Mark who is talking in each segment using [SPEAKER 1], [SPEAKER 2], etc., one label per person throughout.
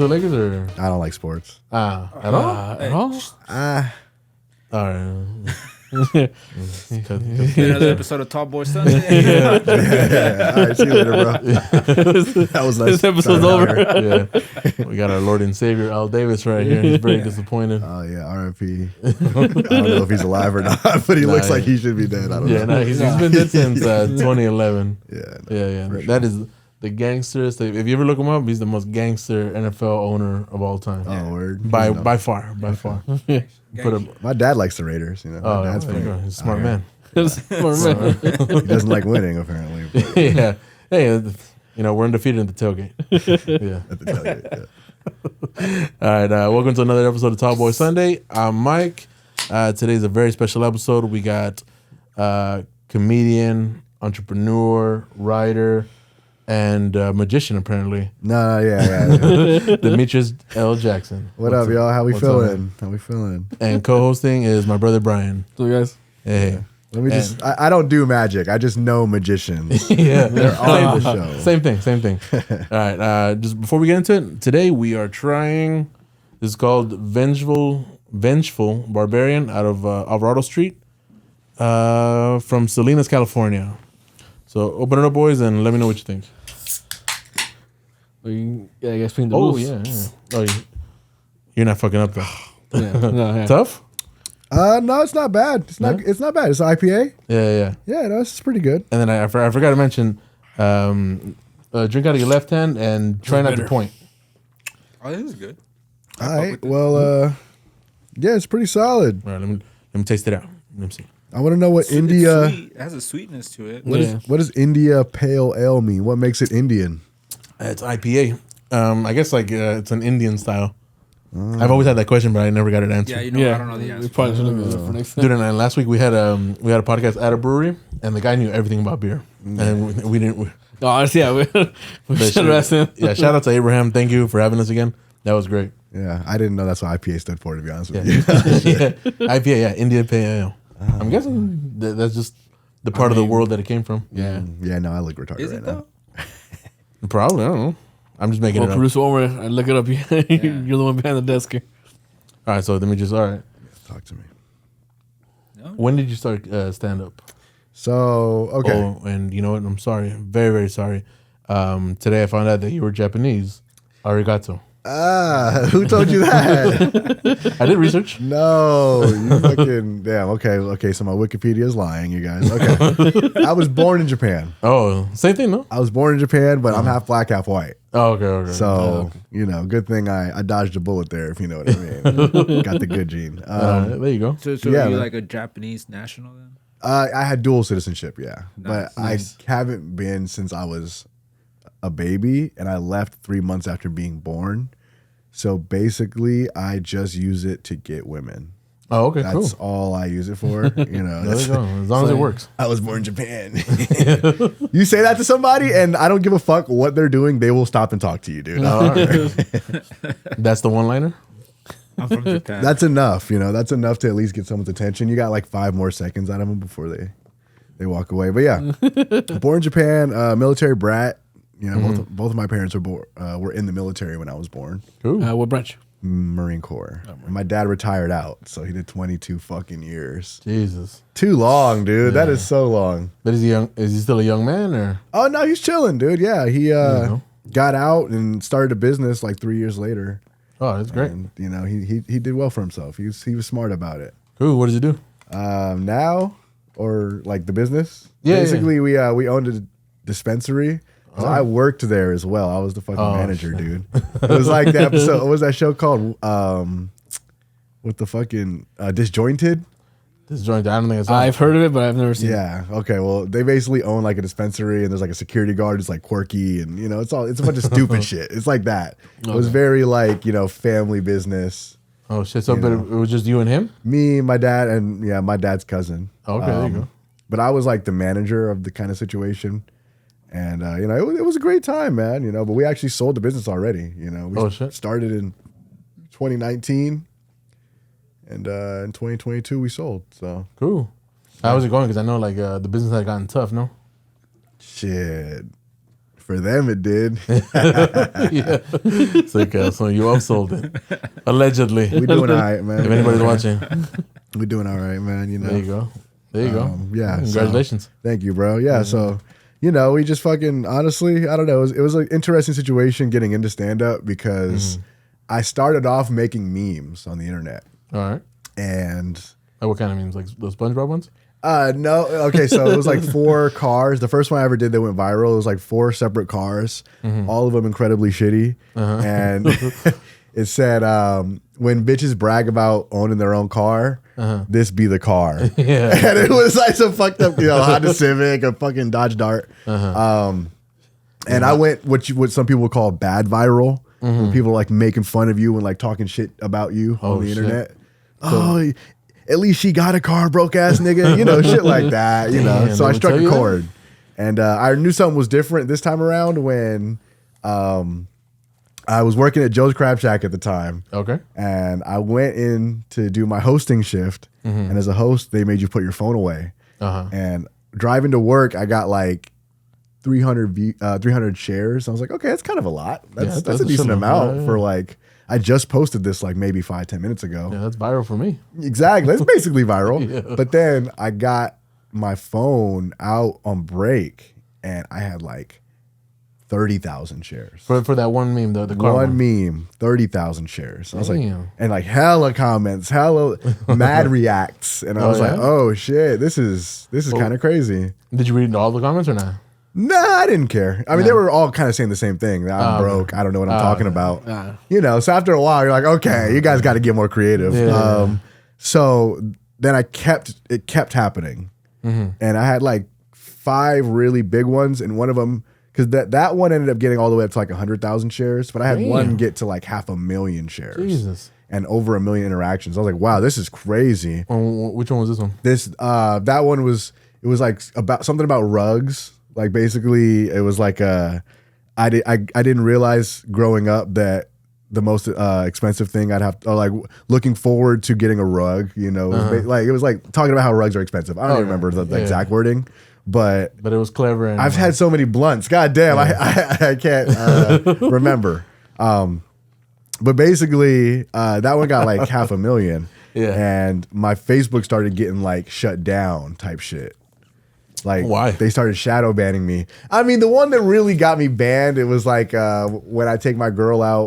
[SPEAKER 1] to the Lakers or?
[SPEAKER 2] I don't like sports.
[SPEAKER 1] At all?
[SPEAKER 3] At all?
[SPEAKER 1] All right.
[SPEAKER 3] Another episode of Tall Boy Sunday.
[SPEAKER 2] Yeah. All right, see you later, bro. That was nice.
[SPEAKER 4] This episode's over.
[SPEAKER 1] Yeah. We got our Lord and Savior, Al Davis, right here. He's very disappointed.
[SPEAKER 2] Oh, yeah, R.I.P. I don't know if he's alive or not, but he looks like he should be dead. I don't know.
[SPEAKER 1] No, he's been dead since 2011.
[SPEAKER 2] Yeah.
[SPEAKER 1] That is the gangsters. If you ever look him up, he's the most gangster NFL owner of all time.
[SPEAKER 2] Oh, word.
[SPEAKER 1] By far.
[SPEAKER 2] My dad likes the Raiders. My dad's
[SPEAKER 1] he's a smart
[SPEAKER 2] right.
[SPEAKER 1] man.
[SPEAKER 2] He doesn't like winning, apparently. But
[SPEAKER 1] Yeah. Hey, we're undefeated in the tailgate. Yeah.
[SPEAKER 2] at the tailgate, yeah.
[SPEAKER 1] All right. Welcome to another episode of Tall Boy Sunday. I'm Mike. Today's a very special episode. We got comedian, entrepreneur, writer, and magician, apparently.
[SPEAKER 2] No, yeah.
[SPEAKER 1] Demetrius Jackson.
[SPEAKER 2] What up, y'all? How we feeling?
[SPEAKER 1] And co-hosting is my brother Brian.
[SPEAKER 4] So, guys.
[SPEAKER 1] Hey.
[SPEAKER 2] Let me I don't do magic. I just know magicians.
[SPEAKER 1] Yeah.
[SPEAKER 2] They're on the show.
[SPEAKER 1] Same thing. All right. Just before we get into it, today we are trying, this is called Vengeful Barbarian out of Alvarado Street from Salinas, California. So open it up, boys, and let me know what you think.
[SPEAKER 4] I guess between the
[SPEAKER 1] Oh,
[SPEAKER 4] rules.
[SPEAKER 1] yeah. Oh, you're not fucking up, though.
[SPEAKER 4] Yeah.
[SPEAKER 1] Tough?
[SPEAKER 2] No, it's not bad. It's not bad. It's an IPA.
[SPEAKER 1] Yeah.
[SPEAKER 2] Yeah, no, it's pretty good.
[SPEAKER 1] And then I forgot to mention, drink out of your left hand and try not to point.
[SPEAKER 3] Oh, this is good.
[SPEAKER 2] All right. Well, yeah, it's pretty solid.
[SPEAKER 1] All right, let me taste it out. Let me see.
[SPEAKER 2] I want to know what
[SPEAKER 3] It's
[SPEAKER 2] India.
[SPEAKER 3] sweet. It has a sweetness to it.
[SPEAKER 2] What does India Pale Ale mean? What makes it Indian?
[SPEAKER 1] It's IPA. I guess it's an Indian style. I've always had that question, but I never got it answered.
[SPEAKER 3] I don't know the
[SPEAKER 4] We
[SPEAKER 3] answer.
[SPEAKER 4] probably should have for next time.
[SPEAKER 1] Dude, and last week we had a podcast at a brewery, and the guy knew everything about beer, and we didn't.
[SPEAKER 4] No, honestly, yeah. We should have asked him.
[SPEAKER 1] Yeah, shout out to Abraham. Thank you for having us again. That was great.
[SPEAKER 2] Yeah, I didn't know that's what IPA stood for, to be honest with you.
[SPEAKER 1] Yeah. IPA, yeah, Indian Pale Ale. I'm guessing that's just the part of the world that it came from.
[SPEAKER 4] Yeah.
[SPEAKER 2] Yeah, no, I look retarded
[SPEAKER 3] Is
[SPEAKER 2] right
[SPEAKER 3] it
[SPEAKER 2] now.
[SPEAKER 3] though?
[SPEAKER 1] Probably, I don't know. I'm just making
[SPEAKER 4] Well,
[SPEAKER 1] it up.
[SPEAKER 4] producer Omar, I look it up. You're the one behind the desk here.
[SPEAKER 1] All right, so let me all right.
[SPEAKER 2] Talk to me.
[SPEAKER 3] No.
[SPEAKER 1] When did you start stand up?
[SPEAKER 2] So, okay.
[SPEAKER 1] Oh, and you know what? I'm sorry. I'm very, very sorry. Today I found out that you were Japanese. Arigato.
[SPEAKER 2] Who told you that?
[SPEAKER 1] I did research.
[SPEAKER 2] No, you fucking damn. Okay. So my Wikipedia is lying, you guys. Okay, I was born in Japan.
[SPEAKER 1] Oh, same thing, no?
[SPEAKER 2] I was born in Japan, but I'm half black, half white.
[SPEAKER 1] Oh, okay.
[SPEAKER 2] So good thing I dodged a bullet there, if you know what I mean. Got the good gene.
[SPEAKER 1] There you go.
[SPEAKER 3] So
[SPEAKER 2] Yeah,
[SPEAKER 3] are you
[SPEAKER 2] man.
[SPEAKER 3] like a Japanese national then?
[SPEAKER 2] I had dual citizenship, yeah,
[SPEAKER 3] Nice.
[SPEAKER 2] but I haven't been since I was a baby, and I left 3 months after being born. So basically, I just use it to get women.
[SPEAKER 1] Oh, okay,
[SPEAKER 2] That's
[SPEAKER 1] cool.
[SPEAKER 2] all I use it for.
[SPEAKER 1] There you go. As long as it works.
[SPEAKER 2] I was born in Japan. You say that to somebody, and I don't give a fuck what they're doing. They will stop and talk to you, dude.
[SPEAKER 1] All right. That's the one-liner?
[SPEAKER 3] I'm from Japan.
[SPEAKER 2] That's enough. That's enough to at least get someone's attention. You got like 5 more seconds out of them before they walk away. But yeah, born in Japan, military brat. Both of my parents were in the military when I was born.
[SPEAKER 1] Cool.
[SPEAKER 4] What branch?
[SPEAKER 2] Marine Corps. And my dad retired out, so he did 22 fucking years.
[SPEAKER 1] Jesus.
[SPEAKER 2] Too long, dude. That is so long.
[SPEAKER 1] But is he still a young man or?
[SPEAKER 2] Oh no, he's chilling, dude. Yeah, he got out and started a business like 3 years later.
[SPEAKER 1] Oh, that's great.
[SPEAKER 2] And he did well for himself. He was smart about it.
[SPEAKER 1] Cool. What does he do?
[SPEAKER 2] Now or like the business?
[SPEAKER 1] Yeah,
[SPEAKER 2] Basically, we owned a dispensary. So I worked there as well. I was the fucking manager, dude. It was like the episode. What was that show called? With the fucking Disjointed.
[SPEAKER 1] This joint, I don't think it's.
[SPEAKER 4] I've heard of it, but I've never seen it.
[SPEAKER 2] Yeah. Okay. Well, they basically own like a dispensary, and there's like a security guard who's like quirky, and it's a bunch of stupid shit. It's like that. It was very like family business.
[SPEAKER 1] Oh shit! So, but it was just you and him?
[SPEAKER 2] Me, my dad, and my dad's cousin.
[SPEAKER 1] Okay, there you go.
[SPEAKER 2] But I was like the manager of the kind of situation. And, it was a great time, man, but we actually sold the business already. We started in 2019 and in 2022 we sold. So
[SPEAKER 1] Cool. How was it going? Because I know like the business had gotten tough, no?
[SPEAKER 2] shit, For them, it did.
[SPEAKER 1] Yeah. It's like, so you upsold it. Allegedly.
[SPEAKER 2] We doing all right, man.
[SPEAKER 1] If anybody's watching.
[SPEAKER 2] We doing all right, man. You know.
[SPEAKER 1] There you go. There you go.
[SPEAKER 2] Yeah.
[SPEAKER 1] Congratulations.
[SPEAKER 2] So, thank you, bro. Yeah. So, you know, we just fucking, honestly, I don't know. It was an interesting situation getting into stand-up because I started off making memes on the internet.
[SPEAKER 1] All right.
[SPEAKER 2] And...
[SPEAKER 1] What kind of memes? Like the SpongeBob ones?
[SPEAKER 2] No. Okay, so it was like 4 cars. The first one I ever did that went viral, it was like 4 separate cars, all of them incredibly shitty. And it said, when bitches brag about owning their own car, this be the car.
[SPEAKER 1] Yeah.
[SPEAKER 2] And it was like some fucked up, Honda Civic, a fucking Dodge Dart. And I went what some people would call bad viral. When people are like making fun of you and like talking shit about you on the internet. Oh, at least she got a car, broke ass nigga, shit like that,
[SPEAKER 1] Damn,
[SPEAKER 2] So I struck a chord. And I knew something was different this time around when I was working at Joe's Crab Shack at the time.
[SPEAKER 1] Okay.
[SPEAKER 2] And I went in to do my hosting shift. And as a host, they made you put your phone away. And driving to work, I got like 300 shares. I was like, okay, that's kind of a lot. That's a decent amount for like... I just posted this like maybe 5-10 minutes ago.
[SPEAKER 1] Yeah, that's viral for me.
[SPEAKER 2] Exactly. That's basically viral. But then I got my phone out on break and I had like 30,000 shares.
[SPEAKER 1] For that one meme, the car
[SPEAKER 2] one meme, 30,000 shares. I was like,
[SPEAKER 1] Damn.
[SPEAKER 2] and like hella comments, hella mad reacts. And I was like, oh shit, this is kind of crazy.
[SPEAKER 1] Did you read all the comments or not?
[SPEAKER 2] Nah, I didn't care. I mean, they were all kind of saying the same thing. I'm broke. I don't know what I'm talking about. So after a while, you're like, okay, you guys got to get more creative.
[SPEAKER 1] Yeah.
[SPEAKER 2] So then it kept happening. And I had like 5 really big ones. And one of them, because that one ended up getting all the way up to like 100,000 shares. But I had one get to like 500,000 shares.
[SPEAKER 1] Jesus.
[SPEAKER 2] And over 1 million interactions. I was like, wow, this is crazy.
[SPEAKER 1] Which one was this one?
[SPEAKER 2] That one was like about something about rugs. Like basically, it was like I didn't realize growing up that the most expensive thing I'd have to, or like looking forward to getting a rug. It was like talking about how rugs are expensive. I don't even remember the exact wording, but
[SPEAKER 1] it was clever. And
[SPEAKER 2] I've had so many blunts. God damn, I can't remember. But basically, that one got like 500,000.
[SPEAKER 1] Yeah,
[SPEAKER 2] and my Facebook started getting like shut down type shit. Like,
[SPEAKER 1] why?
[SPEAKER 2] They started shadow banning me. I mean, the one that really got me banned, it was like when I take my girlfriend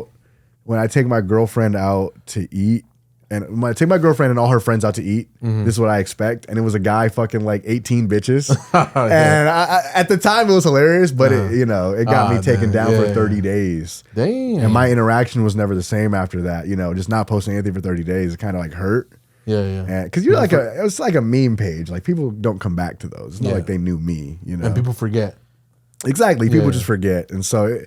[SPEAKER 2] out to eat, and when I take my girlfriend and all her friends out to eat, this is what I expect. And it was a guy fucking like 18 bitches. And at the time it was hilarious, but it got me taken down for 30 days.
[SPEAKER 1] Damn.
[SPEAKER 2] And my interaction was never the same after that. Just not posting anything for 30 days. It kind of like hurt.
[SPEAKER 1] Yeah.
[SPEAKER 2] Because you're like it was like a meme page. Like people don't come back to those. It's not like they knew me,
[SPEAKER 1] And people forget.
[SPEAKER 2] Exactly. People just forget. And so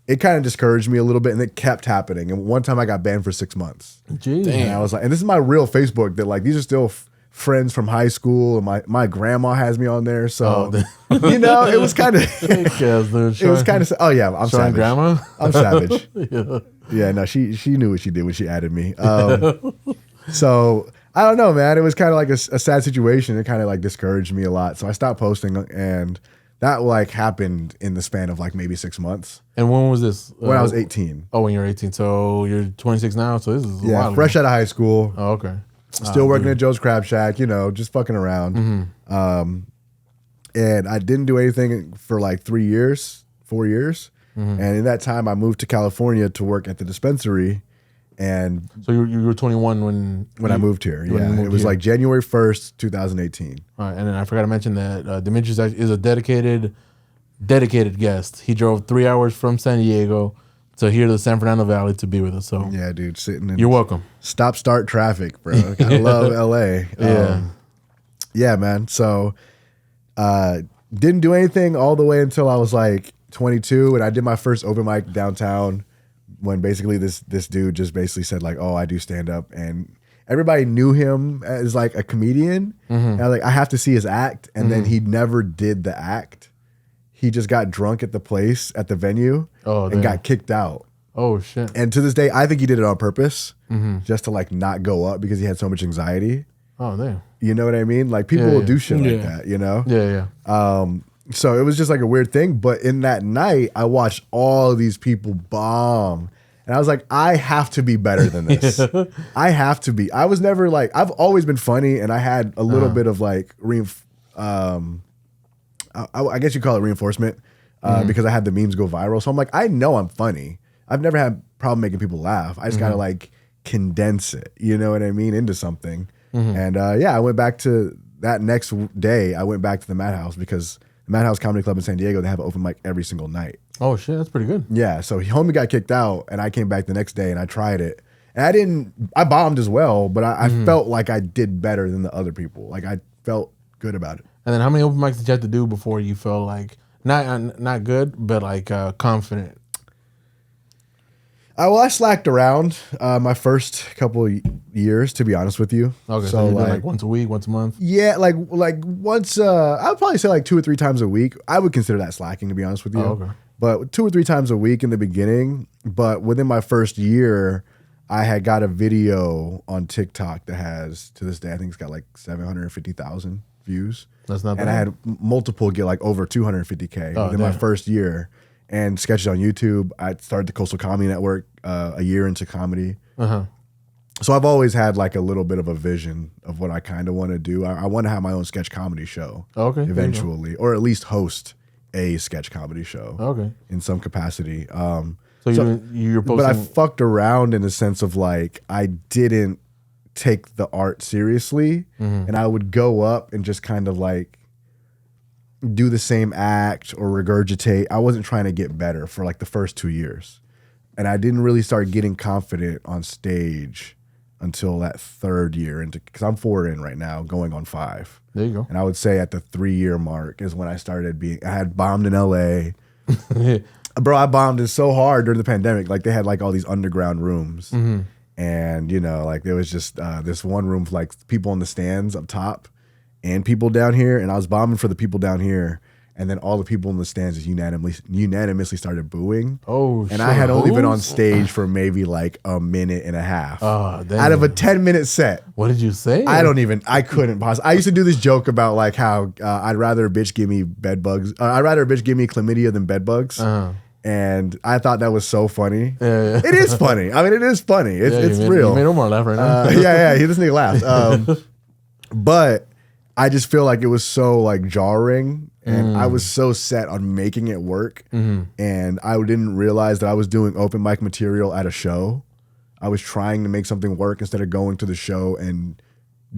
[SPEAKER 2] it kind of discouraged me a little bit, and it kept happening. And one time I got banned for 6 months.
[SPEAKER 1] Jeez.
[SPEAKER 2] And I was like, and this is my real Facebook that like these are still friends from high school, and my grandma has me on there. So it was kind of it was kind of I'm savage.
[SPEAKER 1] Grandma?
[SPEAKER 2] I'm savage. Yeah, no, she knew what she did when she added me. So I don't know, man. It was kind of like a sad situation. It kind of like discouraged me a lot. So I stopped posting, and that like happened in the span of like maybe 6 months.
[SPEAKER 1] And when was this?
[SPEAKER 2] When I was 18.
[SPEAKER 1] Oh, when you're 18. So you're 26 now. So this is a while
[SPEAKER 2] fresh
[SPEAKER 1] ago.
[SPEAKER 2] out of high school.
[SPEAKER 1] Oh, okay.
[SPEAKER 2] Still working at Joe's Crab Shack, just fucking around. And I didn't do anything for like 4 years. And in that time, I moved to California to work at the dispensary. And
[SPEAKER 1] so you were 21 when
[SPEAKER 2] I moved here. Yeah, it was like January 1st, 2018.
[SPEAKER 1] All right, and then I forgot to mention that Demetrius is a dedicated guest. He drove 3 hours from San Diego to here to the San Fernando Valley to be with us. So
[SPEAKER 2] yeah, dude, sitting in
[SPEAKER 1] you're welcome.
[SPEAKER 2] Stop-start traffic, bro. I love LA. Yeah, man. So didn't do anything all the way until I was like 22, and I did my first open mic downtown. When basically this dude just basically said like, oh, I do stand up, and everybody knew him as like a comedian. And I was like, I have to see his act. And then he never did the act. He just got drunk at the place, at the venue, and got kicked out.
[SPEAKER 1] Oh shit.
[SPEAKER 2] And to this day, I think he did it on purpose, just to like not go up because he had so much anxiety.
[SPEAKER 1] Oh damn.
[SPEAKER 2] You know what I mean? Like people will do shit like that,
[SPEAKER 1] Yeah.
[SPEAKER 2] So it was just like a weird thing. But in that night, I watched all these people bomb. And I was like, I have to be better than this. I have to be. I was never like, I've always been funny, and I had a little bit of like, I guess you call it reinforcement, because I had the memes go viral. So I'm like, I know I'm funny. I've never had a problem making people laugh. I just gotta like condense it, you know what I mean, into something. And I went back to that next day. I went back to the Madhouse because the Madhouse Comedy Club in San Diego, they have an open mic every single night.
[SPEAKER 1] Oh shit, that's pretty good.
[SPEAKER 2] Yeah, so homie got kicked out, and I came back the next day and I tried it, and I bombed as well, but I felt like I did better than the other people. Like I felt good about it.
[SPEAKER 1] And then how many open mics did you have to do before you felt like not good, but like confident?
[SPEAKER 2] I slacked around my first couple of years, to be honest with you.
[SPEAKER 1] Okay, so you're doing like once a week, once a month?
[SPEAKER 2] Yeah, like once, I would probably say like 2 or 3 times a week. I would consider that slacking, to be honest with you.
[SPEAKER 1] Oh, okay.
[SPEAKER 2] But 2 or 3 times a week in the beginning. But within my first year, I had got a video on TikTok that has, to this day, I think it's got like 750,000 views.
[SPEAKER 1] That's not bad.
[SPEAKER 2] And I had multiple get like over 250K within my first year. And sketches on YouTube. I started the Coastal Comedy Network a year into comedy. So I've always had like a little bit of a vision of what I kind of want to do. I want to have my own sketch comedy show eventually, or at least host a sketch comedy show in some capacity.
[SPEAKER 1] You're posting,
[SPEAKER 2] but I fucked around in the sense of like I didn't take the art seriously, and I would go up and just kind of like do the same act or regurgitate. I wasn't trying to get better for like the first 2 years. And I didn't really start getting confident on stage until that 3rd year into, because I'm 4 in right now, going on 5.
[SPEAKER 1] There you go.
[SPEAKER 2] And I would say at the 3-year mark is when I started I had bombed in LA. Bro, I bombed it so hard during the pandemic. Like they had like all these underground rooms. And you know, like there was just this one room for like people in the stands up top and people down here, and I was bombing for the people down here, and then all the people in the stands just unanimously started booing.
[SPEAKER 1] Oh,
[SPEAKER 2] and I had only been on stage for maybe like a minute and a half out of a 10-minute set.
[SPEAKER 1] What did you say?
[SPEAKER 2] I couldn't possibly. I used to do this joke about like how I'd rather a bitch give me bed bugs. I'd rather a bitch give me chlamydia than bed bugs. And I thought that was so funny.
[SPEAKER 1] Yeah.
[SPEAKER 2] It is funny. I mean, it is funny. It's real.
[SPEAKER 1] You made Omar laugh right now.
[SPEAKER 2] This nigga laughed. But I just feel like it was so like jarring, and I was so set on making it work, and I didn't realize that I was doing open mic material at a show. I was trying to make something work instead of going to the show and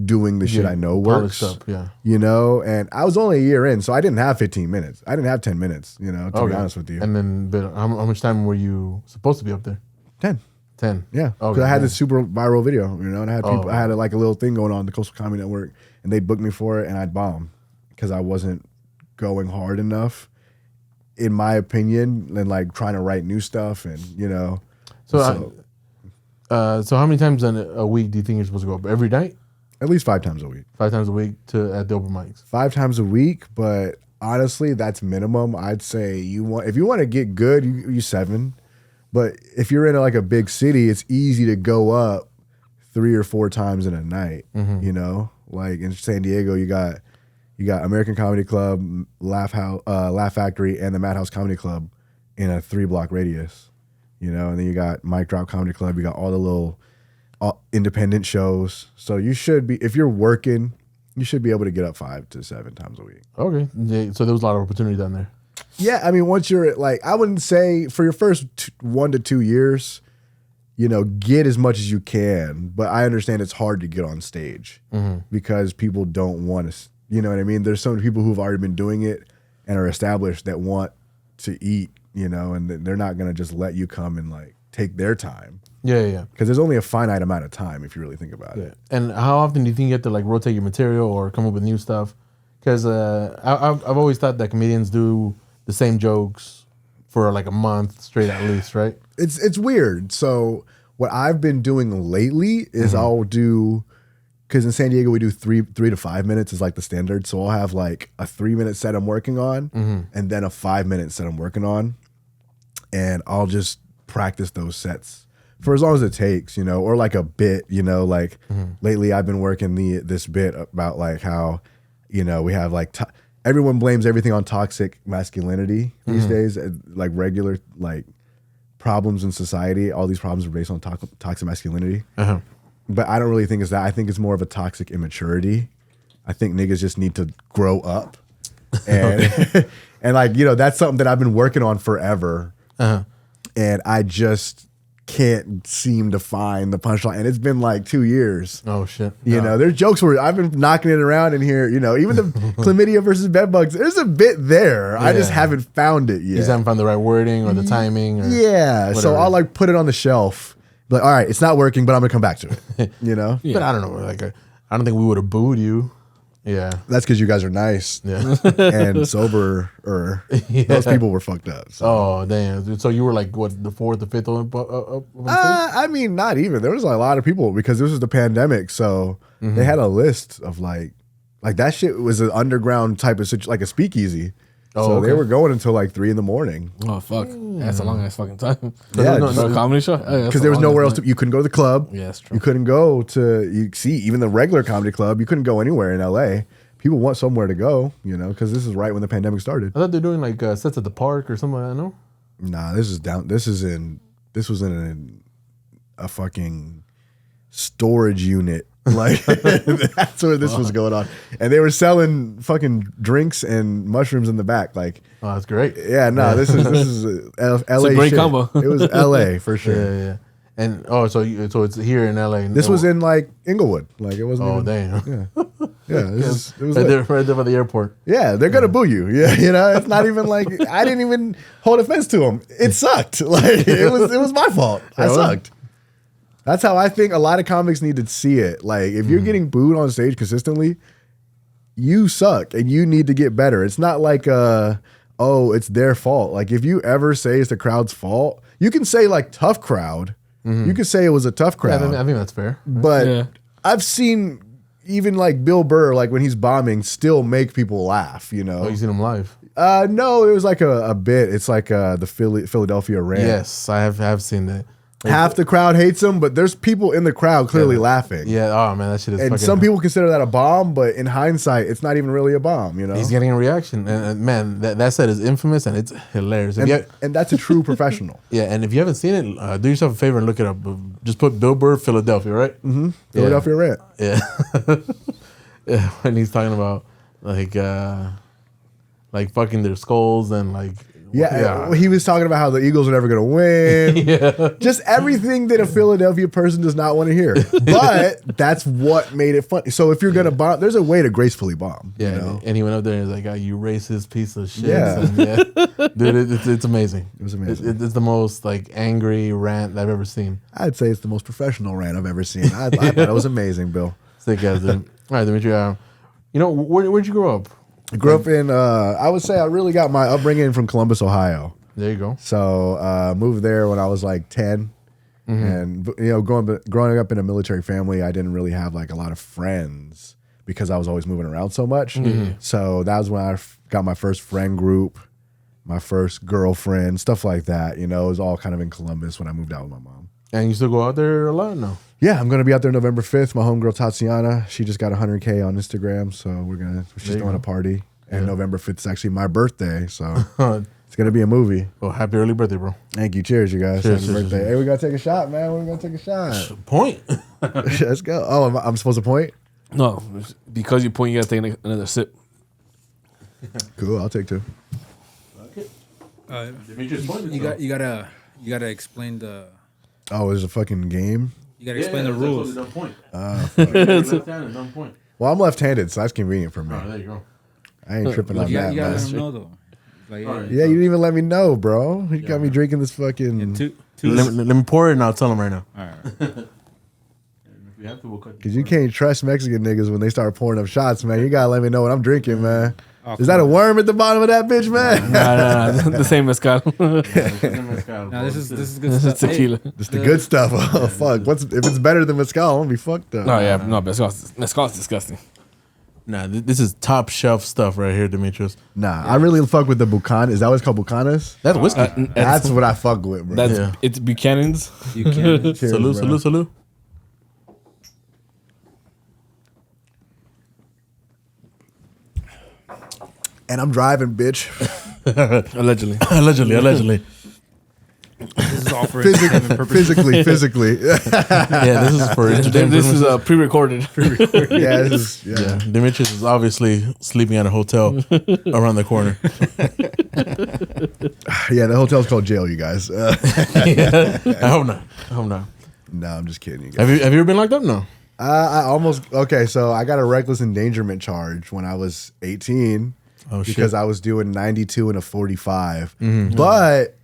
[SPEAKER 2] doing the shit I know works.
[SPEAKER 1] Up,
[SPEAKER 2] you know, and I was only a year in, so I didn't have 15 minutes. I didn't have 10 minutes, you know, to be honest with you.
[SPEAKER 1] And then, but how much time were you supposed to be up there?
[SPEAKER 2] 10.
[SPEAKER 1] 10.
[SPEAKER 2] Yeah. Because I had this super viral video, you know, and I had people, I had like a little thing going on the Coastal Comedy Network, and they booked me for it, and I'd bomb because I wasn't going hard enough, in my opinion, and like trying to write new stuff, and you know.
[SPEAKER 1] So how many times in a week do you think you're supposed to go up? Every night?
[SPEAKER 2] At least 5 times a week.
[SPEAKER 1] 5 times a week at the open mics.
[SPEAKER 2] 5 times a week, but honestly, that's minimum. I'd say if you want to get good, you 7. But if you're in like a big city, it's easy to go up 3 or 4 times in a night. You know, like in San Diego, you got American Comedy Club, Laugh Factory, and the Madhouse Comedy Club in a 3-block radius. You know, and then you got Mic Drop Comedy Club. You got all the little independent shows. So you should be, if you're working, you should be able to get up 5 to 7 times a week.
[SPEAKER 1] Okay, so there was a lot of opportunity down there.
[SPEAKER 2] Yeah, I mean, once you're like, I wouldn't say for your first 1 to 2 years, you know, get as much as you can. But I understand it's hard to get on stage because people don't want to, you know what I mean? There's so many people who've already been doing it and are established that want to eat, you know, and they're not going to just let you come and like take their time.
[SPEAKER 1] Yeah.
[SPEAKER 2] Because there's only a finite amount of time if you really think about it.
[SPEAKER 1] And how often do you think you have to like rotate your material or come up with new stuff? Because I've always thought that comedians do the same jokes for like a month straight at least, right?
[SPEAKER 2] It's weird. So what I've been doing lately is I'll do, because in San Diego we do 3 to 5 minutes is like the standard. So I'll have like a 3-minute set I'm working on and then a 5-minute set I'm working on. And I'll just practice those sets for as long as it takes, you know, or like a bit, you know, like lately I've been working this bit about like how, you know, we have like everyone blames everything on toxic masculinity these days, like regular like problems in society. All these problems are based on toxic masculinity. But I don't really think it's that. I think it's more of a toxic immaturity. I think niggas just need to grow up, and and like that's something that I've been working on forever, and I just can't seem to find the punchline. And it's been like 2 years.
[SPEAKER 1] Oh shit!
[SPEAKER 2] You know, there's jokes where I've been knocking it around in here. Even the chlamydia versus bedbugs. There's a bit there. I just haven't found it yet.
[SPEAKER 1] You just haven't found the right wording or the timing. Or
[SPEAKER 2] whatever. So I'll like put it on the shelf. Like, all right, it's not working, but I'm gonna come back to it.
[SPEAKER 1] But I don't know. Like, I don't think we would have booed you. Yeah,
[SPEAKER 2] that's because you guys are nice.
[SPEAKER 1] Yeah,
[SPEAKER 2] and sober. Those people were fucked up. So.
[SPEAKER 1] Oh damn! So you were like what, the fourth or fifth?
[SPEAKER 2] I mean, not even. There was a lot of people because this was the pandemic, so they had a list of like that shit was an underground type of situation, like a speakeasy. So they were going until like 3 a.m.
[SPEAKER 4] Oh fuck! That's a long ass fucking time.
[SPEAKER 2] Yeah,
[SPEAKER 4] no comedy show.
[SPEAKER 2] Because there was nowhere else. You couldn't go to the club.
[SPEAKER 4] Yeah, that's true.
[SPEAKER 2] You couldn't go to even the regular comedy club. You couldn't go anywhere in LA. People want somewhere to go, because this is right when the pandemic started.
[SPEAKER 1] I thought they're doing like sets at the park or something. I know.
[SPEAKER 2] Nah, this was in a fucking storage unit. Like that's where this was going on, and they were selling fucking drinks and mushrooms in the back. Like,
[SPEAKER 1] oh, that's great.
[SPEAKER 2] Yeah, no, this is LA.
[SPEAKER 4] It's a great
[SPEAKER 2] shit.
[SPEAKER 4] combo.
[SPEAKER 2] It was LA for sure.
[SPEAKER 1] Yeah. And so it's here in LA.
[SPEAKER 2] This was in like Inglewood. Like it wasn't.
[SPEAKER 1] Oh
[SPEAKER 2] damn. Yeah. It was
[SPEAKER 1] right there by the airport.
[SPEAKER 2] Yeah, they're gonna boo you. Yeah, it's not even like I didn't even hold offense to them. It sucked. Like it was my fault. I sucked. That's how I think a lot of comics need to see it. Like, if you're getting booed on stage consistently, you suck and you need to get better. It's not like, it's their fault. Like, if you ever say it's the crowd's fault, you can say, like, tough crowd. You can say it was a tough crowd.
[SPEAKER 1] Yeah, I think that's fair.
[SPEAKER 2] But I've seen even, like, Bill Burr, like, when he's bombing, still make people laugh,
[SPEAKER 1] Oh, you seen him live?
[SPEAKER 2] No, it was like a bit. It's like the Philadelphia rant.
[SPEAKER 1] Yes, I have seen that. Like,
[SPEAKER 2] half the crowd hates him, but there's people in the crowd clearly laughing.
[SPEAKER 1] Yeah, oh man, that shit is
[SPEAKER 2] and some people consider that a bomb, but in hindsight, it's not even really a bomb, He's
[SPEAKER 1] getting a reaction. And man, that set is infamous and it's hilarious.
[SPEAKER 2] And that's a true professional.
[SPEAKER 1] Yeah, and if you haven't seen it, do yourself a favor and look it up. Just put Bill Burr, Philadelphia, right?
[SPEAKER 2] Mm-hmm. Philadelphia rant.
[SPEAKER 1] Yeah. Yeah, when he's talking about like fucking their skulls and like
[SPEAKER 2] he was talking about how the Eagles are never going to win. Just everything that a Philadelphia person does not want to hear. But that's what made it funny. So if you're going to bomb, there's a way to gracefully bomb.
[SPEAKER 1] Yeah, and he went up there and was like, you racist piece of shit.
[SPEAKER 2] Yeah.
[SPEAKER 1] And, dude, it's amazing.
[SPEAKER 2] It was amazing.
[SPEAKER 1] It's the most like angry rant I've ever seen.
[SPEAKER 2] I'd say it's the most professional rant I've ever seen. I thought it was amazing, Bill.
[SPEAKER 1] Sick ass, dude. All right, Dimitri, where'd you grow up?
[SPEAKER 2] I grew up in, I would say I really got my upbringing from Columbus, Ohio.
[SPEAKER 1] There you go.
[SPEAKER 2] So moved there when I was like 10. And, growing up in a military family, I didn't really have like a lot of friends because I was always moving around so much. So that was when I got my first friend group, my first girlfriend, stuff like that. It was all kind of in Columbus when I moved out with my mom.
[SPEAKER 1] And you still go out there a lot now?
[SPEAKER 2] Yeah, I'm going to be out there November 5th. My homegirl Tatiana, she just got 100K on Instagram, so she's throwing a party. And November 5th is actually my birthday, so it's going to be a movie.
[SPEAKER 1] Well, happy early birthday, bro.
[SPEAKER 2] Thank you. Cheers, you guys.
[SPEAKER 1] Cheers,
[SPEAKER 2] happy birthday.
[SPEAKER 1] Cheers.
[SPEAKER 2] Hey, we got to take a shot, man. We're going to take a shot.
[SPEAKER 1] Point.
[SPEAKER 2] Let's go. Oh, I'm supposed to point?
[SPEAKER 4] No, because you point, you got to take another sip.
[SPEAKER 2] Cool, I'll take two.
[SPEAKER 3] You gotta explain the.
[SPEAKER 2] Oh, there's a fucking game?
[SPEAKER 3] You gotta explain the rules.
[SPEAKER 1] Don't point.
[SPEAKER 2] Well, I'm left-handed, so that's convenient for me.
[SPEAKER 1] Oh, there you go.
[SPEAKER 2] I ain't tripping on
[SPEAKER 3] You
[SPEAKER 2] that,
[SPEAKER 3] gotta
[SPEAKER 2] man.
[SPEAKER 3] let them know though. Like,
[SPEAKER 1] All right.
[SPEAKER 2] Yeah, you didn't even let me know, bro. You got me drinking this fucking...
[SPEAKER 3] two.
[SPEAKER 1] Let me pour it and I'll tell him right now.
[SPEAKER 3] All right.
[SPEAKER 1] If we have to, we'll cut.
[SPEAKER 2] Because you can't trust Mexican niggas when they start pouring up shots, man. You got to let me know what I'm drinking, man. Is that a worm at the bottom of that bitch, man?
[SPEAKER 4] No, the same mezcal.
[SPEAKER 3] No, this is good
[SPEAKER 4] This
[SPEAKER 3] stuff.
[SPEAKER 4] is tequila.
[SPEAKER 2] It's the good stuff. Oh, fuck. If it's better than mezcal, I'm going to be fucked up.
[SPEAKER 4] No, mezcal's disgusting.
[SPEAKER 1] Nah, this is top shelf stuff right here, Demetrius.
[SPEAKER 2] Nah, I really fuck with the Buchan. Is that what it's called, Bucanas?
[SPEAKER 1] That's whiskey.
[SPEAKER 2] That's what I fuck with, bro.
[SPEAKER 4] It's Buchanan's.
[SPEAKER 3] You can.
[SPEAKER 2] Cheers,
[SPEAKER 1] Salute,
[SPEAKER 2] bro.
[SPEAKER 1] salute.
[SPEAKER 2] and I'm driving, bitch.
[SPEAKER 4] Allegedly.
[SPEAKER 1] Allegedly.
[SPEAKER 3] This is all for entertainment purposes.
[SPEAKER 2] physically.
[SPEAKER 1] Yeah, this is for entertainment.
[SPEAKER 4] This is pre-recorded.
[SPEAKER 2] Yeah, this is,
[SPEAKER 1] Yeah, Demetrius is obviously sleeping at a hotel around the corner.
[SPEAKER 2] Yeah, the hotel's called jail, you guys.
[SPEAKER 1] Yeah. I hope not.
[SPEAKER 2] No, I'm just kidding. You guys.
[SPEAKER 1] Have you ever been locked up? No.
[SPEAKER 2] I almost okay. So I got a reckless endangerment charge when I was 18 because I was doing 92 and a 45, but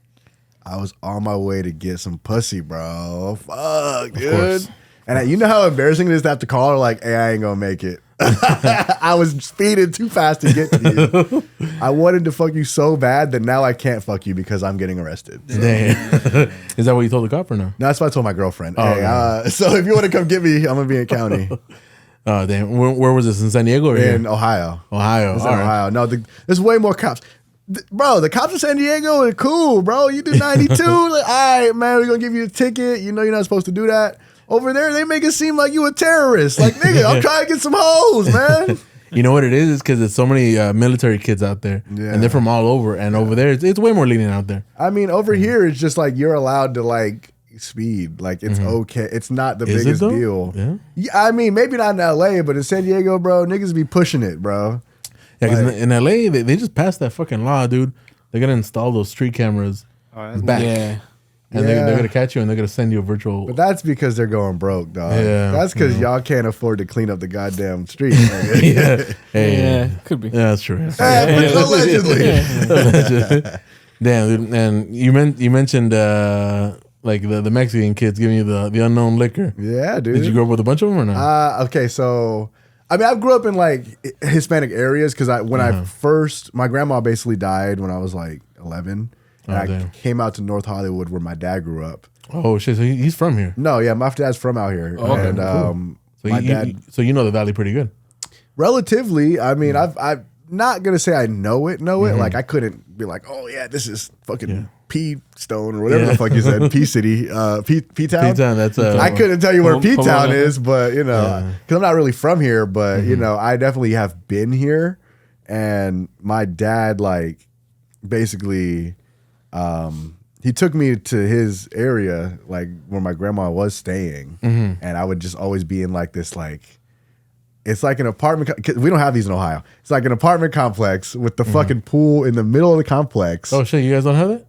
[SPEAKER 2] I was on my way to get some pussy, bro. Fuck, dude. And you know how embarrassing it is to have to call her like, "Hey, I ain't gonna make it." I was speeding too fast to get to you. I wanted to fuck you so bad that now I can't fuck you because I'm getting arrested. So.
[SPEAKER 1] Damn. Is that what you told the cop or no?
[SPEAKER 2] No, that's what I told my girlfriend.
[SPEAKER 1] Oh,
[SPEAKER 2] hey, so if you want to come get me, I'm gonna be in county.
[SPEAKER 1] Oh, damn. Where was this? In San Diego or
[SPEAKER 2] In
[SPEAKER 1] here?
[SPEAKER 2] Ohio.
[SPEAKER 1] Ohio.
[SPEAKER 2] It's in
[SPEAKER 1] All right.
[SPEAKER 2] Ohio. No, there's way more cops. Bro, the cops in San Diego are cool, bro. You do 92. Like, all right, man, we're going to give you a ticket. You know you're not supposed to do that. Over there, they make it seem like you a terrorist. Like, nigga, I'm trying to get some hoes, man.
[SPEAKER 1] You know what it is? It's because there's so many military kids out there.
[SPEAKER 2] Yeah.
[SPEAKER 1] And they're from all over. And over there, it's way more lenient out there.
[SPEAKER 2] I mean, over here, it's just like you're allowed to, like, speed. Like, it's okay. It's not the
[SPEAKER 1] Is it
[SPEAKER 2] biggest
[SPEAKER 1] though?
[SPEAKER 2] deal.
[SPEAKER 1] Yeah.
[SPEAKER 2] Yeah, I mean, maybe not in LA, but in San Diego, bro, niggas be pushing it, bro.
[SPEAKER 1] Yeah, because in LA, they just passed that fucking law, dude. They're going to install those street cameras back.
[SPEAKER 4] Yeah.
[SPEAKER 1] And they're going to catch you and they're going to send you a virtual.
[SPEAKER 2] But that's because they're going broke, dog.
[SPEAKER 1] Yeah.
[SPEAKER 2] That's because y'all can't afford to clean up the goddamn street.
[SPEAKER 1] Yeah. Hey.
[SPEAKER 4] Yeah, could be.
[SPEAKER 1] Yeah, that's true.
[SPEAKER 2] Allegedly.
[SPEAKER 1] Damn, dude. And you mentioned like the Mexican kids giving you the unknown liquor.
[SPEAKER 2] Yeah, dude.
[SPEAKER 1] Did you grow up with a bunch of them or not?
[SPEAKER 2] Okay, so I mean, I grew up in like Hispanic areas because my grandma basically died when I was like 11. And I came out to North Hollywood where my dad grew up.
[SPEAKER 1] Oh shit! So he's from here.
[SPEAKER 2] No, yeah, my dad's from out here.
[SPEAKER 1] Oh, okay,
[SPEAKER 2] and
[SPEAKER 1] cool. So
[SPEAKER 2] my dad,
[SPEAKER 1] so you know the valley pretty good.
[SPEAKER 2] Relatively, I mean, I'm not gonna say I know it. Like I couldn't be like, oh yeah, this is fucking P Stone or whatever the fuck you said, P City, P Town.
[SPEAKER 1] P Town. That's
[SPEAKER 2] I couldn't tell you where P Town is, but you know, because I'm not really from here. But you know, I definitely have been here, and my dad like basically. He took me to his area, like where my grandma was staying, and I would just always be in like this, like it's like an apartment. We don't have these in Ohio. It's like an apartment complex with the fucking pool in the middle of the complex.
[SPEAKER 1] Oh shit! You guys don't have that?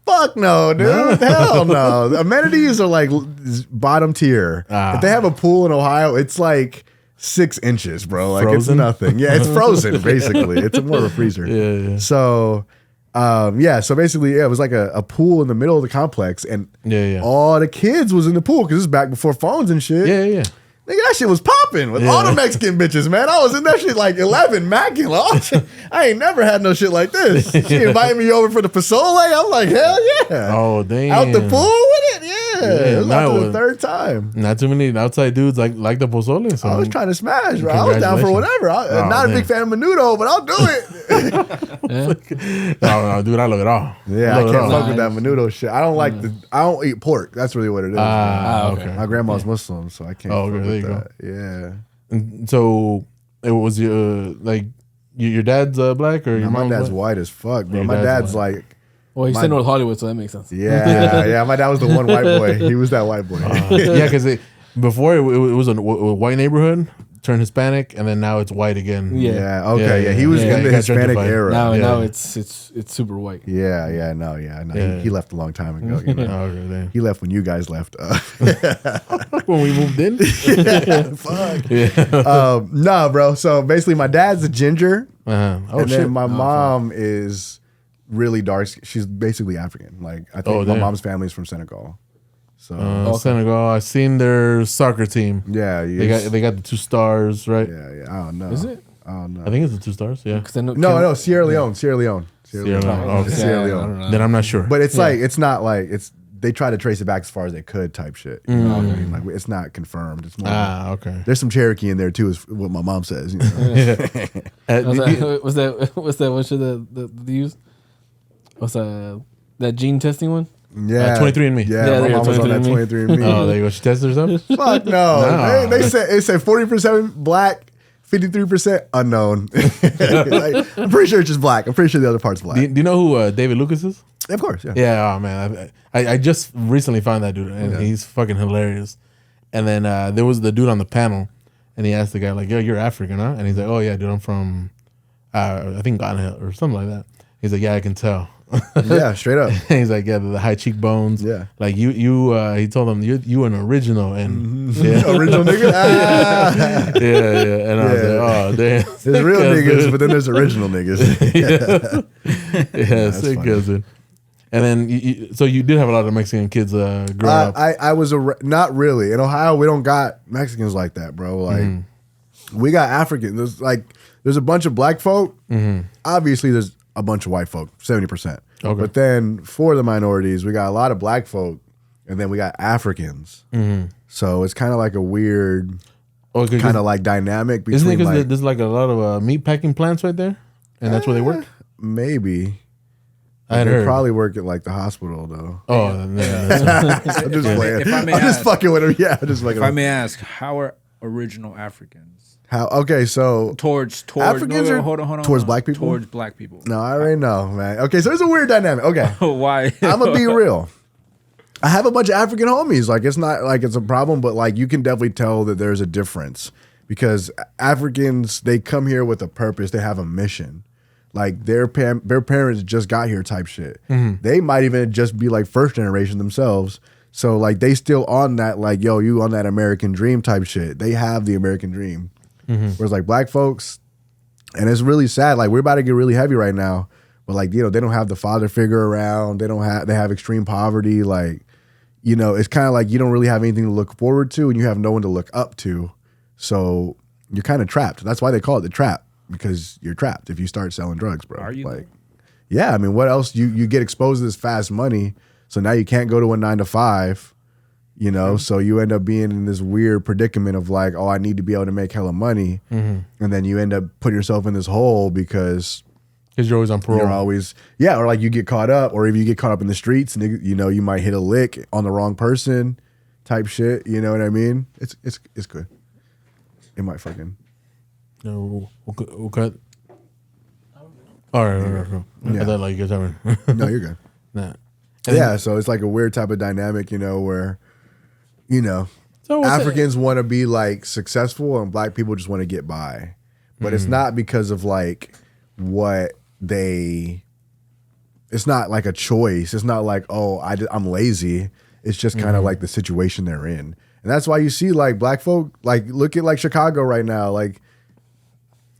[SPEAKER 2] Fuck no, dude. Hell no. The amenities are like bottom tier. If they have a pool in Ohio, it's like 6 inches, bro. Like
[SPEAKER 1] Frozen?
[SPEAKER 2] it's nothing. Yeah, it's frozen basically. It's more of a freezer.
[SPEAKER 1] Yeah.
[SPEAKER 2] So. So basically, it was like a pool in the middle of the complex, and all the kids was in the pool because this is back before phones and shit.
[SPEAKER 1] Yeah.
[SPEAKER 2] Nigga, that shit was popping with all the Mexican bitches, man. I was in that shit like 11, macking. Like, oh, shit, I ain't never had no shit like this. She invited me over for the pozole. I'm like, hell yeah.
[SPEAKER 1] Oh, damn.
[SPEAKER 2] Out the pool with it? Yeah. It was like the third time.
[SPEAKER 1] Not too many outside dudes like the pozole. So
[SPEAKER 2] I was trying to smash, bro. I was down for whatever. I'm not a big fan of menudo, but I'll do it.
[SPEAKER 1] No, dude, I love it all.
[SPEAKER 2] Yeah, I can't fuck with that menudo shit. I don't like I don't eat pork. That's really what it is.
[SPEAKER 1] Okay.
[SPEAKER 2] My grandma's Muslim, so I can't fuck with that. Yeah.
[SPEAKER 1] And so it was your dad's black or your
[SPEAKER 2] my
[SPEAKER 1] mom's
[SPEAKER 2] dad's
[SPEAKER 1] black?
[SPEAKER 2] white as fuck, bro.
[SPEAKER 1] Your
[SPEAKER 2] My dad's
[SPEAKER 1] white.
[SPEAKER 2] like
[SPEAKER 4] Well, he said North Hollywood, so that makes sense.
[SPEAKER 2] yeah. My dad was the one white boy. He was that white boy.
[SPEAKER 1] Yeah, because before it was a white neighborhood, turned Hispanic, and then now it's white again.
[SPEAKER 2] Yeah. Okay. Yeah. He was in the Hispanic era.
[SPEAKER 4] Now it's super white.
[SPEAKER 2] Yeah. No. He left a long time ago. You know? He left when you guys left.
[SPEAKER 1] When we moved in.
[SPEAKER 2] Fuck. Yeah. No, bro. So basically, my dad's a ginger, then my mom is really dark. She's basically African. Like I think my mom's family is from Senegal. So
[SPEAKER 1] Senegal. I seen their soccer team.
[SPEAKER 2] Yeah.
[SPEAKER 1] They got the 2 stars, right?
[SPEAKER 2] Yeah. I don't know.
[SPEAKER 4] Is it?
[SPEAKER 2] I don't know.
[SPEAKER 1] I think it's the 2 stars. Yeah.
[SPEAKER 2] No. Sierra Leone.
[SPEAKER 1] Okay.
[SPEAKER 2] Sierra Leone.
[SPEAKER 1] Then I'm not sure.
[SPEAKER 2] But it's like it's not like it's. They try to trace it back as far as they could, type shit. You know what I mean? Like it's not confirmed. It's more.
[SPEAKER 1] Okay.
[SPEAKER 2] There's some Cherokee in there too, is what my mom says. You know?
[SPEAKER 4] What's that one shit that they use? What's that gene testing one?
[SPEAKER 2] Yeah,
[SPEAKER 1] 23andMe.
[SPEAKER 2] Yeah, my mom was on that 23andMe.
[SPEAKER 1] Oh, there you go. She tested herself.
[SPEAKER 2] Fuck no. They said 40% black, 53% unknown. Like, I'm pretty sure it's just black. I'm pretty sure the other part's black.
[SPEAKER 1] Do you know who David Lucas is?
[SPEAKER 2] Of course, yeah.
[SPEAKER 1] Yeah, oh man, I just recently found that dude, and he's fucking hilarious. And then there was the dude on the panel, and he asked the guy like, "Yo, you're African, huh?" And he's like, "Oh yeah, dude, I'm from, I think Ghana or something like that." He's like, "Yeah, I can tell."
[SPEAKER 2] Yeah, straight up.
[SPEAKER 1] He's like, "Yeah, the high cheekbones.
[SPEAKER 2] Yeah,
[SPEAKER 1] like you." He told him, "You an original and
[SPEAKER 2] original nigga."
[SPEAKER 1] Yeah. And I was like, "Oh damn."
[SPEAKER 2] There's real niggas, but then there's original niggas.
[SPEAKER 1] Yeah, sick dude. And then, so you did have a lot of Mexican kids growing up.
[SPEAKER 2] I was not really in Ohio. We don't got Mexicans like that, bro. Like we got Africans. There's a bunch of black folk. Obviously, there's a bunch of white folk, 70%.
[SPEAKER 1] Okay.
[SPEAKER 2] But then for the minorities, we got a lot of black folk, and then we got Africans. So it's kind of like a weird, kind of like dynamic between.
[SPEAKER 1] Isn't it because there's like a lot of meat packing plants right there, and that's where they work?
[SPEAKER 2] Maybe.
[SPEAKER 1] I
[SPEAKER 2] They
[SPEAKER 1] heard.
[SPEAKER 2] probably work at like the hospital though.
[SPEAKER 1] Oh,
[SPEAKER 2] I'm just playing.
[SPEAKER 3] If I may
[SPEAKER 2] I'm just
[SPEAKER 3] ask-
[SPEAKER 2] fucking with him. Yeah, I'm just fucking.
[SPEAKER 3] If I may ask, how are original Africans
[SPEAKER 2] How? Okay, so
[SPEAKER 3] towards
[SPEAKER 2] Africans are
[SPEAKER 3] hold on,
[SPEAKER 2] towards black people?
[SPEAKER 3] Towards black people.
[SPEAKER 2] no, I already know, man. Okay, so there's a weird dynamic. Okay,
[SPEAKER 3] Why?
[SPEAKER 2] I'm gonna be real. I have a bunch of African homies. Like it's not like it's a problem, but like you can definitely tell that there's a difference because Africans, they come here with a purpose. They have a mission. Like their parents just got here type shit. They might even just be like first generation themselves. So like they still on that like, yo, you on that American dream type shit. They have the American dream. Whereas like black folks, and it's really sad. Like we're about to get really heavy right now. But like, you know, they don't have the father figure around. They have extreme poverty. Like, you know, it's kind of like you don't really have anything to look forward to and you have no one to look up to. So you're kind of trapped. That's why they call it the trap. Because you're trapped if you start selling drugs, bro.
[SPEAKER 3] Are you?
[SPEAKER 2] Like, yeah, I mean, what else? You get exposed to this fast money, so now you can't go to a 9 to 5, you know. So you end up being in this weird predicament of like, oh, I need to be able to make hella money, and then you end up putting yourself in this hole because
[SPEAKER 1] you're always on parole.
[SPEAKER 2] you're always or like you get caught up, or if you get caught up in the streets, and you know you might hit a lick on the wrong person, type shit. You know what I mean? It's good. It might fucking.
[SPEAKER 1] No, we'll cut. All right.
[SPEAKER 2] Yeah.
[SPEAKER 1] I thought like you guys having.
[SPEAKER 2] No, you're good.
[SPEAKER 1] Nah.
[SPEAKER 2] Yeah, so it's like a weird type of dynamic, you know, where, you know,
[SPEAKER 1] So
[SPEAKER 2] Africans want to be like successful and black people just want to get by. But it's not because of like it's not like a choice. It's not like, oh, I'm lazy. It's just kind of like the situation they're in. And that's why you see like black folk, like look at like Chicago right now, like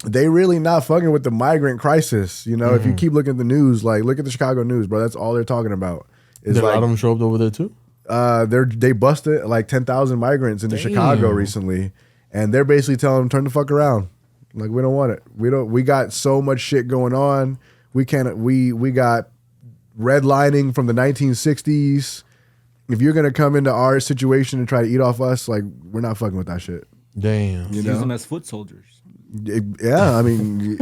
[SPEAKER 2] they really not fucking with the migrant crisis. You know, if you keep looking at the news, like look at the Chicago news, bro. That's all they're talking about. Is
[SPEAKER 1] did
[SPEAKER 2] like,
[SPEAKER 1] a lot of them show up over there too?
[SPEAKER 2] they busted like 10,000 migrants into Chicago recently, and they're basically telling them turn the fuck around. Like we don't want it. We got so much shit going on. We can't. We got redlining from the 1960s. If you're gonna come into our situation and try to eat off us, like we're not fucking with that shit.
[SPEAKER 1] Damn.
[SPEAKER 2] You
[SPEAKER 3] Use
[SPEAKER 2] know?
[SPEAKER 3] them as foot soldiers.
[SPEAKER 2] Yeah, I mean,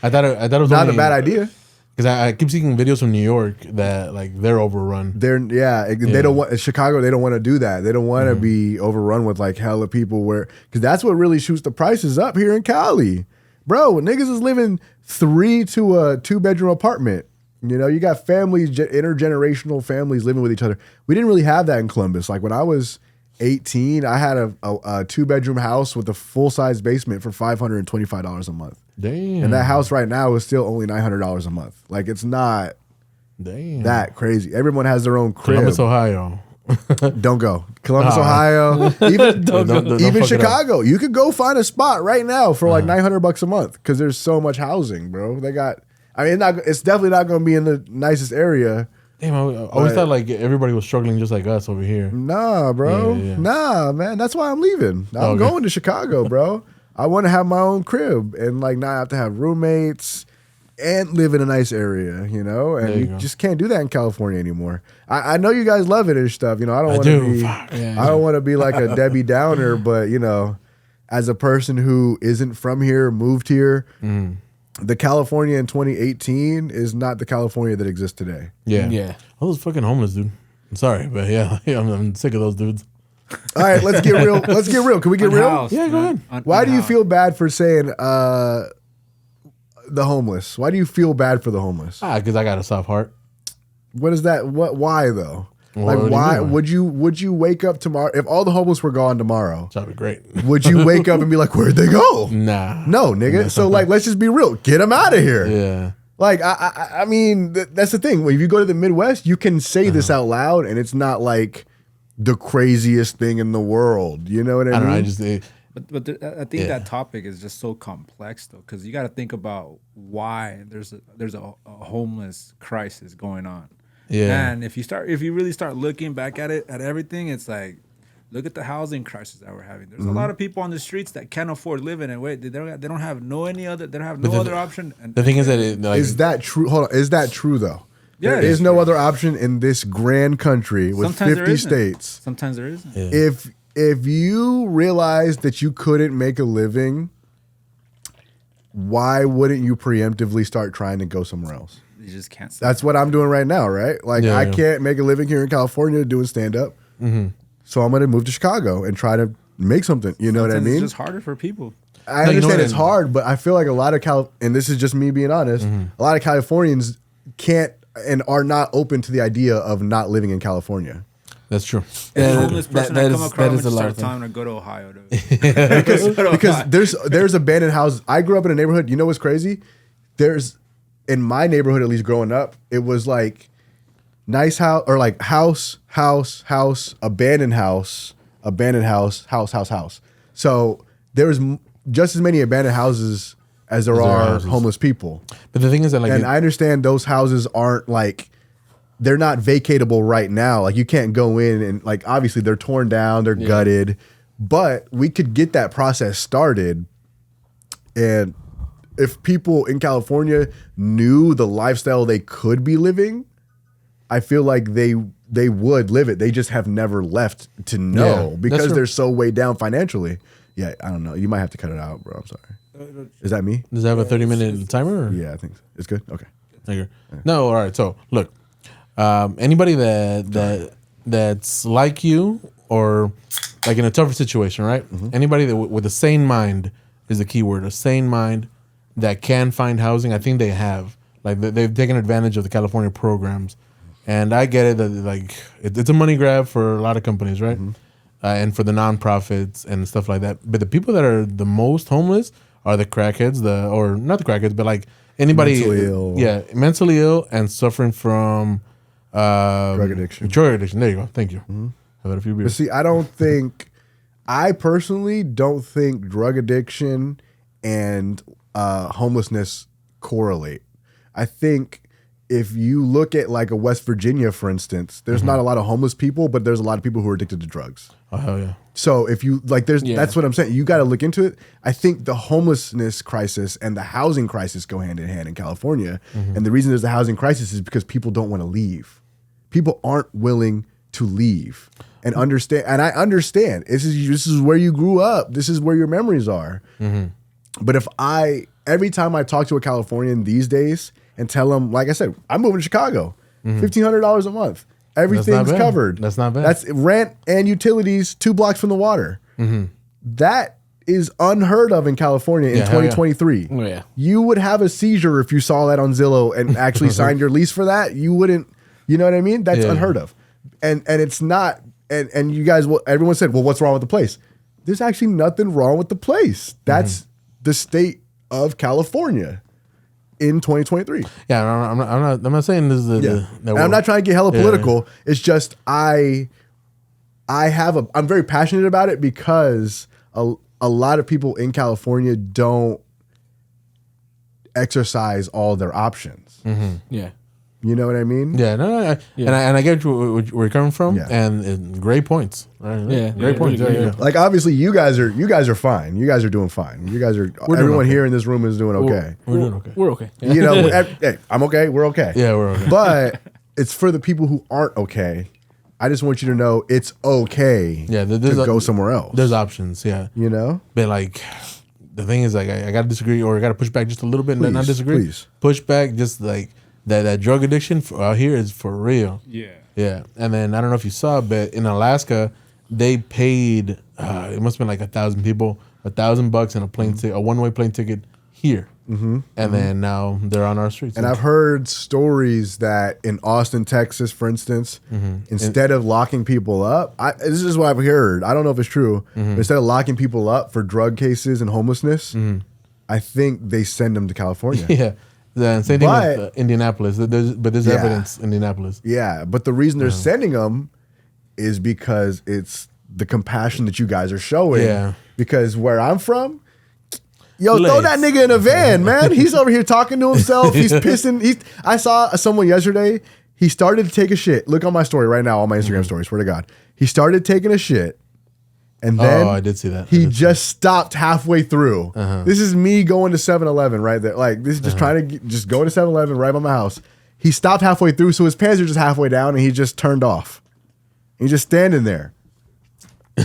[SPEAKER 1] I thought it was
[SPEAKER 2] not
[SPEAKER 1] only,
[SPEAKER 2] a bad idea.
[SPEAKER 1] Because I keep seeing videos from New York that like they're overrun.
[SPEAKER 2] They don't want Chicago. They don't want to do that. They don't want to be overrun with like hella people. Because that's what really shoots the prices up here in Cali, bro. Niggas is living 3 to a 2-bedroom apartment. You know, you got families, intergenerational families living with each other. We didn't really have that in Columbus. Like when I was 18, I had a 2-bedroom house with a full-size basement for $525 a month.
[SPEAKER 1] Damn.
[SPEAKER 2] And that house right now is still only $900 a month. Like it's not that crazy. Everyone has their own crib.
[SPEAKER 1] Columbus, Ohio.
[SPEAKER 2] Don't go. Columbus, Ohio. Even
[SPEAKER 1] don't
[SPEAKER 2] even
[SPEAKER 1] fuck it up.
[SPEAKER 2] Chicago. You could go find a spot right now for like $900 a month because there's so much housing, bro. They got. I mean, it's definitely not going to be in the nicest area.
[SPEAKER 1] Damn, I always thought like everybody was struggling just like us over here.
[SPEAKER 2] Nah, bro.
[SPEAKER 1] Yeah.
[SPEAKER 2] Nah, man. That's why I'm leaving. I'm going to Chicago, bro. I want to have my own crib and like not have to have roommates and live in a nice area, you know? And you just can't do that in California anymore. I know you guys love it and stuff. You know, I don't want to be I don't want to be like a Debbie Downer, but you know, as a person who isn't from here, moved here, the California in 2018 is not the California that exists today.
[SPEAKER 1] Yeah. All those fucking homeless, dude. I'm sorry, but yeah, I'm sick of those dudes.
[SPEAKER 2] All right, let's get real. Let's get real. Can we get real?
[SPEAKER 3] Unhoused,
[SPEAKER 1] Yeah, go
[SPEAKER 3] man.
[SPEAKER 1] ahead.
[SPEAKER 2] Why do you
[SPEAKER 3] Unhoused.
[SPEAKER 2] feel bad for saying the homeless? Why do you feel bad for the homeless?
[SPEAKER 1] Because I got a soft heart.
[SPEAKER 2] What is that? Why though?
[SPEAKER 1] What
[SPEAKER 2] Like
[SPEAKER 1] do you
[SPEAKER 2] why
[SPEAKER 1] mean?
[SPEAKER 2] would you wake up tomorrow if all the homeless were gone tomorrow?
[SPEAKER 1] That'd be great.
[SPEAKER 2] Would you wake up and be like, where'd they go?
[SPEAKER 1] Nah.
[SPEAKER 2] No, nigga. So like, let's just be real. Get them out of here.
[SPEAKER 1] Yeah.
[SPEAKER 2] Like I mean, that's the thing. When if you go to the Midwest, you can say this out loud, and it's not like the craziest thing in the world. You know what I mean?
[SPEAKER 1] I don't know. I just
[SPEAKER 3] I think that topic is just so complex though, because you got to think about why there's a homeless crisis going on.
[SPEAKER 1] yeah.
[SPEAKER 3] And if you really start looking back at everything, it's like, look at the housing crisis that we're having. There's a lot of people on the streets that can't afford living, and they don't have no other option. And
[SPEAKER 1] The thing is that it, like,
[SPEAKER 2] Is that true? Hold on. Is that true though?
[SPEAKER 3] Yeah,
[SPEAKER 2] There
[SPEAKER 3] it
[SPEAKER 2] is
[SPEAKER 3] is
[SPEAKER 2] no
[SPEAKER 3] true.
[SPEAKER 2] other option in this grand country with
[SPEAKER 3] sometimes there
[SPEAKER 2] 50
[SPEAKER 3] isn't.
[SPEAKER 2] states.
[SPEAKER 3] Sometimes there isn't.
[SPEAKER 1] yeah.
[SPEAKER 2] If you realized that you couldn't make a living, why wouldn't you preemptively start trying to go somewhere else?
[SPEAKER 3] You just can't.
[SPEAKER 2] That's what I'm doing right now, right? Like
[SPEAKER 1] Yeah,
[SPEAKER 2] I
[SPEAKER 1] yeah.
[SPEAKER 2] can't make a living here in California doing stand up. So I'm going to move to Chicago and try to make something. You know what I
[SPEAKER 3] Sometimes
[SPEAKER 2] mean?
[SPEAKER 3] It's just harder for people.
[SPEAKER 2] I
[SPEAKER 1] No, you know
[SPEAKER 2] understand
[SPEAKER 1] what
[SPEAKER 2] it's
[SPEAKER 1] I-
[SPEAKER 2] hard, but I feel like a lot of and this is just me being honest, a lot of Californians can't and are not open to the idea of not living in California.
[SPEAKER 1] That's true.
[SPEAKER 3] Every
[SPEAKER 4] Yeah,
[SPEAKER 3] homeless person
[SPEAKER 4] that
[SPEAKER 3] I
[SPEAKER 4] is-
[SPEAKER 3] come across,
[SPEAKER 4] that is
[SPEAKER 3] I'm
[SPEAKER 4] a lot
[SPEAKER 3] start
[SPEAKER 4] of things.
[SPEAKER 3] telling them to go to Ohio. To,
[SPEAKER 2] Because there's abandoned houses. I grew up in a neighborhood. You know what's crazy? There's in my neighborhood, at least growing up, it was like nice house or like house, abandoned house, house. So there's just as many abandoned houses as there are
[SPEAKER 1] houses.
[SPEAKER 2] homeless people.
[SPEAKER 1] But the thing is that like
[SPEAKER 2] And I understand those houses aren't like they're not vacatable right now. Like you can't go in and like obviously they're torn down, they're gutted, but we could get that process started. And if people in California knew the lifestyle they could be living, I feel like they would live it. They just have never left to know
[SPEAKER 1] Yeah, that's
[SPEAKER 2] because
[SPEAKER 1] true.
[SPEAKER 2] they're so way down financially. Yeah, I don't know. You might have to cut it out, bro. I'm sorry. Is that me?
[SPEAKER 1] does it have a 30-minute timer? Or?
[SPEAKER 2] Yeah, I think so. It's good. Okay.
[SPEAKER 1] Okay. No, all right. So look, anybody that's like you or like in a tougher situation, right? Anybody that with a sane mind is the key word. A sane mind that can find housing. I think they have. Like they've taken advantage of the California programs, and I get it that like it's a money grab for a lot of companies, right? And for the nonprofits and stuff like that. But the people that are the most homeless are the crackheads, or not the crackheads, but like anybody,
[SPEAKER 2] Mentally ill.
[SPEAKER 1] yeah, mentally ill and suffering from drug
[SPEAKER 2] addiction.
[SPEAKER 1] Drug addiction. There you go. Thank you. I've had a few
[SPEAKER 2] But
[SPEAKER 1] beers.
[SPEAKER 2] see, I personally don't think drug addiction and homelessness correlate. I think if you look at like a West Virginia, for instance, there's not a lot of homeless people, but there's a lot of people who are addicted to drugs.
[SPEAKER 1] Oh hell yeah.
[SPEAKER 2] So if you like,
[SPEAKER 4] Yeah.
[SPEAKER 2] that's what I'm saying. You got to look into it. I think the homelessness crisis and the housing crisis go hand in hand in California. And the reason there's a housing crisis is because people don't want to leave. People aren't willing to leave and understand. And I understand this is where you grew up. This is where your memories are. But every time I talk to a Californian these days and tell them, like I said, I'm moving to Chicago, $1,500 a month. Everything's
[SPEAKER 1] bad.
[SPEAKER 2] covered.
[SPEAKER 1] That's not bad.
[SPEAKER 2] That's rent and utilities 2 blocks from the water. That is unheard of in California in
[SPEAKER 1] Yeah, hell yeah.
[SPEAKER 2] 2023.
[SPEAKER 4] Oh, yeah.
[SPEAKER 2] You would have a seizure if you saw that on Zillow and actually signed your lease for that. You wouldn't, you know what I mean? That's
[SPEAKER 1] Yeah.
[SPEAKER 2] unheard of. And it's not, and you guys, everyone said, well, what's wrong with the place? There's actually nothing wrong with the place. That's the state of California in 2023.
[SPEAKER 1] Yeah, I'm not saying this is
[SPEAKER 2] And I'm not trying to get hella political. It's just I'm very passionate about it because a lot of people in California don't exercise all their options.
[SPEAKER 4] Yeah.
[SPEAKER 2] You know what I mean?
[SPEAKER 1] Yeah, no, and I get where you're coming from,
[SPEAKER 2] Yeah.
[SPEAKER 1] and great points. Right?
[SPEAKER 4] Yeah,
[SPEAKER 1] great
[SPEAKER 4] yeah,
[SPEAKER 1] points.
[SPEAKER 4] really
[SPEAKER 1] Yeah,
[SPEAKER 4] good.
[SPEAKER 1] yeah.
[SPEAKER 2] Like obviously you guys are fine. You guys are doing fine. You guys are
[SPEAKER 1] doing
[SPEAKER 2] everyone
[SPEAKER 1] okay.
[SPEAKER 2] here in this room is doing okay.
[SPEAKER 1] We're doing okay.
[SPEAKER 4] We're okay.
[SPEAKER 2] You know, hey, I'm okay. We're okay.
[SPEAKER 1] Yeah, we're okay.
[SPEAKER 2] But it's for the people who aren't okay. I just want you to know it's okay
[SPEAKER 1] Yeah,
[SPEAKER 2] to
[SPEAKER 1] there's
[SPEAKER 2] go somewhere else.
[SPEAKER 1] There's options. Yeah,
[SPEAKER 2] You know?
[SPEAKER 1] but like the thing is, like I gotta disagree, or I gotta push back just a little bit, and not
[SPEAKER 2] Please,
[SPEAKER 1] disagree.
[SPEAKER 2] please.
[SPEAKER 1] Push back, just like that drug addiction out here is for real.
[SPEAKER 3] Yeah.
[SPEAKER 1] Yeah, and then I don't know if you saw, but in Alaska, they paid. It must have been like 1,000 people, $1,000 and a plane ticket, a one-way plane ticket here. And then now they're on our streets.
[SPEAKER 2] And I've heard stories that in Austin, Texas, for instance, instead of locking people up, this is what I've heard. I don't know if it's true. But instead of locking people up for drug cases and homelessness, I think they send them to California.
[SPEAKER 1] Yeah. The same thing with Indianapolis. There's evidence in Indianapolis.
[SPEAKER 2] Yeah, but the reason they're sending them is because it's the compassion that you guys are showing.
[SPEAKER 1] Yeah.
[SPEAKER 2] Because where I'm from, throw that nigga in a van, man. He's over here talking to himself. He's pissing. I saw someone yesterday. He started to take a shit. Look on my story right now, on my Instagram story. Swear to God. He started taking a shit. And then
[SPEAKER 1] I did see that.
[SPEAKER 2] He just stopped halfway through. This is me going to 7-Eleven right there. Like, this is just trying to just go to 7-Eleven right by my house. He stopped halfway through, so his pants are just halfway down, and he just turned off. He's just standing there.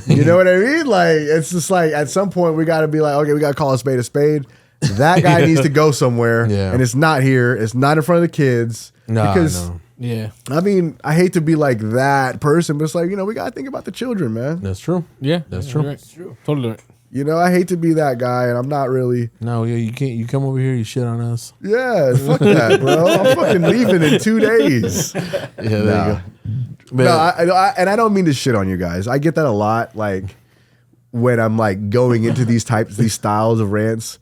[SPEAKER 2] You know what I mean? Like, it's just like, at some point, we got to be like, okay, we got to call a spade a spade. That guy needs to go somewhere, and it's not here. It's not in front of the kids. Because
[SPEAKER 4] Yeah.
[SPEAKER 2] I mean, I hate to be like that person, but it's like, we got to think about the children, man.
[SPEAKER 1] That's true.
[SPEAKER 4] Yeah.
[SPEAKER 1] That's true.
[SPEAKER 4] Right. It's true. Totally right.
[SPEAKER 2] I hate to be that guy, and I'm not really.
[SPEAKER 1] No, yeah, you can't. You come over here, you shit on us.
[SPEAKER 2] Yeah, fuck that, bro. I'm fucking leaving in 2 days.
[SPEAKER 1] Yeah, there you go.
[SPEAKER 2] But and I don't mean to shit on you guys. I get that a lot, like when I'm like going into these styles of rants.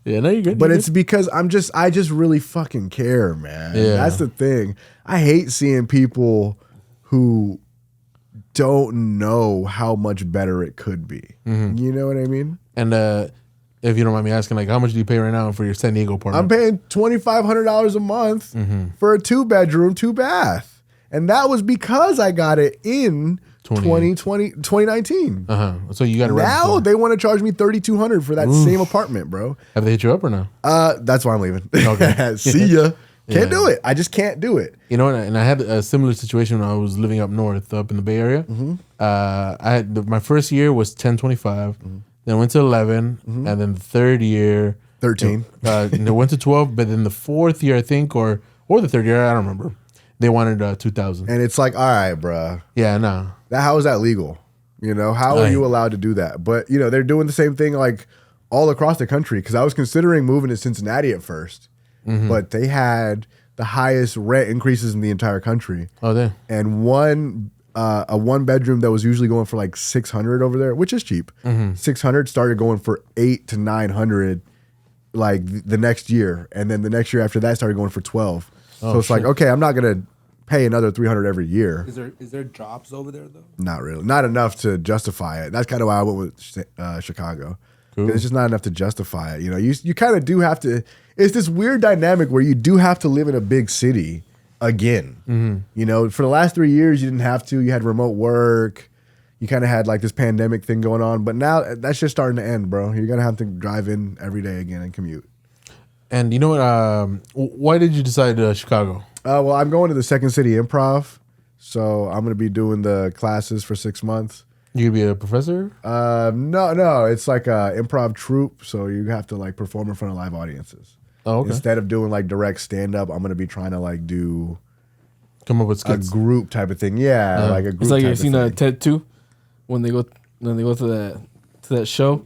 [SPEAKER 1] Yeah, no, you're good.
[SPEAKER 2] But it's because I just really fucking care, man.
[SPEAKER 1] Yeah.
[SPEAKER 2] That's the thing. I hate seeing people who don't know how much better it could be. You know what I mean?
[SPEAKER 1] And if you don't mind me asking, like, how much do you pay right now for your San Diego apartment?
[SPEAKER 2] I'm paying $2,500 a month for a 2-bedroom, 2-bath. And that was because I got it in 2019.
[SPEAKER 1] So you got it right
[SPEAKER 2] now
[SPEAKER 1] before.
[SPEAKER 2] they want to charge me $3,200 for that same apartment, bro.
[SPEAKER 1] Have they hit you up or no?
[SPEAKER 2] That's why I'm leaving.
[SPEAKER 1] Okay.
[SPEAKER 2] See ya. Can't do it. I just can't do it.
[SPEAKER 1] You know, and I had a similar situation when I was living up north, up in the Bay Area. I had my first year was 1025, then went to 11, and then the third year
[SPEAKER 2] 13.
[SPEAKER 1] And it went to 12, but then the fourth year I think, or the third year I don't remember. They wanted 2,000.
[SPEAKER 2] And it's like, all right, bruh.
[SPEAKER 1] Yeah, no.
[SPEAKER 2] How is that legal? How are you allowed to do that? But, they're doing the same thing like all across the country. Because I was considering moving to Cincinnati at first. But they had the highest rent increases in the entire country.
[SPEAKER 1] Oh, there.
[SPEAKER 2] And a 1-bedroom that was usually going for like 600 over there, which is cheap. 600 started going for 800 to 900 like the next year. And then the next year after that started going for 12. So it's like, okay, I'm not going to pay another 300 every year.
[SPEAKER 3] Is there jobs over there though?
[SPEAKER 2] Not really. Not enough to justify it. That's kind of why I went with Chicago.
[SPEAKER 1] Cool.
[SPEAKER 2] It's just not enough to justify it. You kind of do have to. It's this weird dynamic where you do have to live in a big city again. For the last 3 years, you didn't have to. You had remote work. You kind of had like this pandemic thing going on. But now that's just starting to end, bro. You're going to have to drive in every day again and commute.
[SPEAKER 1] And you know what? Why did you decide Chicago?
[SPEAKER 2] Well, I'm going to the Second City Improv. So I'm going to be doing the classes for 6 months.
[SPEAKER 1] You gonna be a professor?
[SPEAKER 2] No. It's like a improv troupe. So you have to like perform in front of live audiences.
[SPEAKER 1] Oh, okay.
[SPEAKER 2] Instead of doing like direct stand-up, I'm going to be trying to like do...
[SPEAKER 1] Come up with skits.
[SPEAKER 2] A group type of thing. Yeah, like a group
[SPEAKER 4] It's like
[SPEAKER 2] type
[SPEAKER 4] you've seen
[SPEAKER 2] of thing.
[SPEAKER 4] TED 2 when they go to that show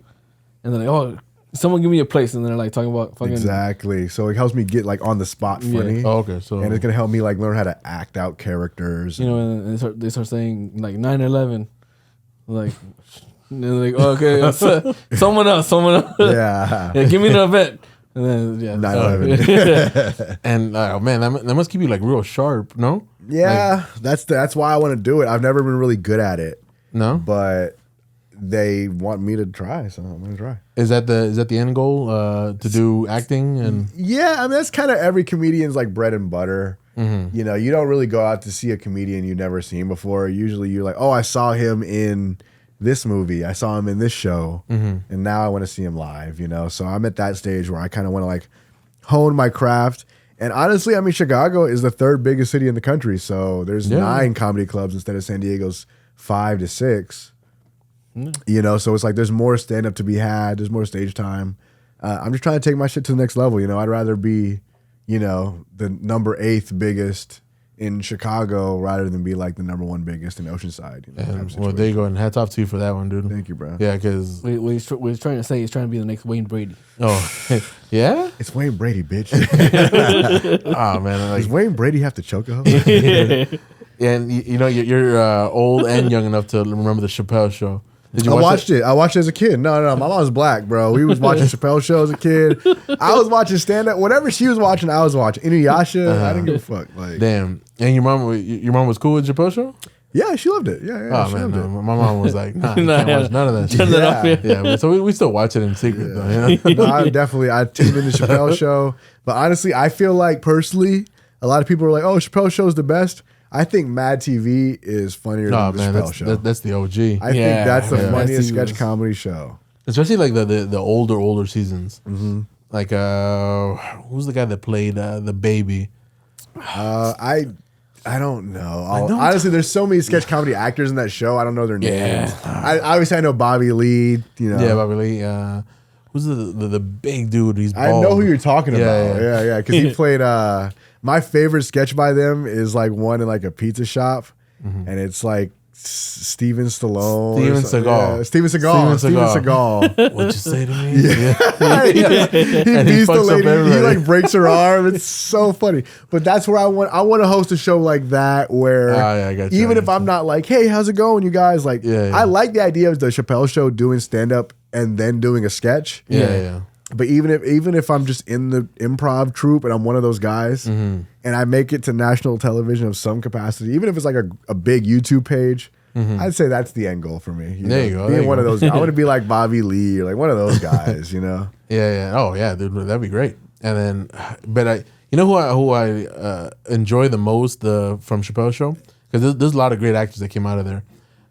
[SPEAKER 4] and they're like, oh, someone give me a place, and they're like talking about fucking
[SPEAKER 2] Exactly. So it helps me get like on the spot funny.
[SPEAKER 1] Oh, okay. So
[SPEAKER 2] And it's gonna help me like learn how to act out characters.
[SPEAKER 4] and they start saying like 9/11, like and they're like, oh, okay, someone else.
[SPEAKER 2] Yeah.
[SPEAKER 4] Yeah, give me an event. And then
[SPEAKER 2] 9/11.
[SPEAKER 1] and man, that must keep you like real sharp, no?
[SPEAKER 2] Yeah, that's why I want to do it. I've never been really good at it,
[SPEAKER 1] No.
[SPEAKER 2] but they want me to try, so I'm gonna try.
[SPEAKER 1] Is that the end goal? To do acting and
[SPEAKER 2] Yeah, I mean that's kind of every comedian's like bread and butter. You know, you don't really go out to see a comedian you've never seen before. Usually you're like, oh, I saw him in this movie, I saw him in this show, and now I want to see him live, you know? So I'm at that stage where I kind of want to like hone my craft. And honestly, I mean, Chicago is the third biggest city in the country. So there's 9 comedy clubs instead of San Diego's 5 to 6. You know, so it's like there's more stand-up to be had. There's more stage time. I'm just trying to take my shit to the next level. You know, I'd rather be, you know, the number 8th biggest in Chicago rather than be like the number one biggest in Oceanside. You know,
[SPEAKER 1] well, there you go, and hats off to you for that one, dude.
[SPEAKER 2] Thank you, bro.
[SPEAKER 1] Yeah, because
[SPEAKER 4] what he's trying to say, he's trying to be the next Wayne Brady.
[SPEAKER 1] Oh, yeah.
[SPEAKER 2] It's Wayne Brady, bitch.
[SPEAKER 1] Oh man,
[SPEAKER 2] Does Wayne Brady have to choke a hoe?
[SPEAKER 1] and you know you're old and young enough to remember the Chappelle Show. Did you watch it?
[SPEAKER 2] I watched it as a kid. No, my mom's black, bro. We was watching Chappelle Show as a kid. I was watching stand up. Whatever she was watching, I was watching. Inuyasha, I didn't give a fuck. Like,
[SPEAKER 1] damn. And your mom was cool with Chappelle Show?
[SPEAKER 2] yeah, she loved it. Yeah,
[SPEAKER 1] Oh
[SPEAKER 2] she
[SPEAKER 1] man,
[SPEAKER 2] loved it.
[SPEAKER 1] my mom was like, nah, you can't watch none of that shit.
[SPEAKER 2] Yeah.
[SPEAKER 1] Yeah, so we still watch it in secret though. You know?
[SPEAKER 2] No, I tuned in the Chappelle Show. But honestly, I feel like personally, a lot of people are like, oh, Chappelle Show's the best. I think Mad TV is funnier than the Chappelle Show.
[SPEAKER 1] That's the OG.
[SPEAKER 2] I think that's the funniest sketch comedy show.
[SPEAKER 1] Especially like the older seasons.
[SPEAKER 2] Mm-hmm.
[SPEAKER 1] Like who's the guy that played the baby?
[SPEAKER 2] I don't know. Honestly, there's so many sketch comedy actors in that show. I don't know their names. I obviously I know Bobby Lee. You know,
[SPEAKER 1] Yeah, Bobby Lee. Who's the big dude? He's bald.
[SPEAKER 2] I know who you're talking about.
[SPEAKER 1] Yeah.
[SPEAKER 2] Yeah. Because he played. My favorite sketch by them is like one in like a pizza shop, and it's like Steven Stallone.
[SPEAKER 1] Steven Seagal.
[SPEAKER 2] Yeah, Steven Seagal.
[SPEAKER 1] What'd you say to me?
[SPEAKER 2] He beats the lady. He like breaks her arm. It's so funny. But that's where I want to host a show like that where
[SPEAKER 1] I got you.
[SPEAKER 2] even if I'm not like, hey, how's it going, you guys? Like, I like the idea of the Chappelle Show doing stand up and then doing a sketch.
[SPEAKER 1] Yeah.
[SPEAKER 2] But even if I'm just in the improv troupe and I'm one of those guys and I make it to national television of some capacity, even if it's like a big YouTube page, I'd say that's the end goal for me.
[SPEAKER 1] You go.
[SPEAKER 2] Being one of those, I want to be like Bobby Lee or like one of those guys, you know?
[SPEAKER 1] Yeah. Oh yeah, dude, that'd be great. And then, but who I enjoy the most from Chappelle Show, because there's a lot of great actors that came out of there.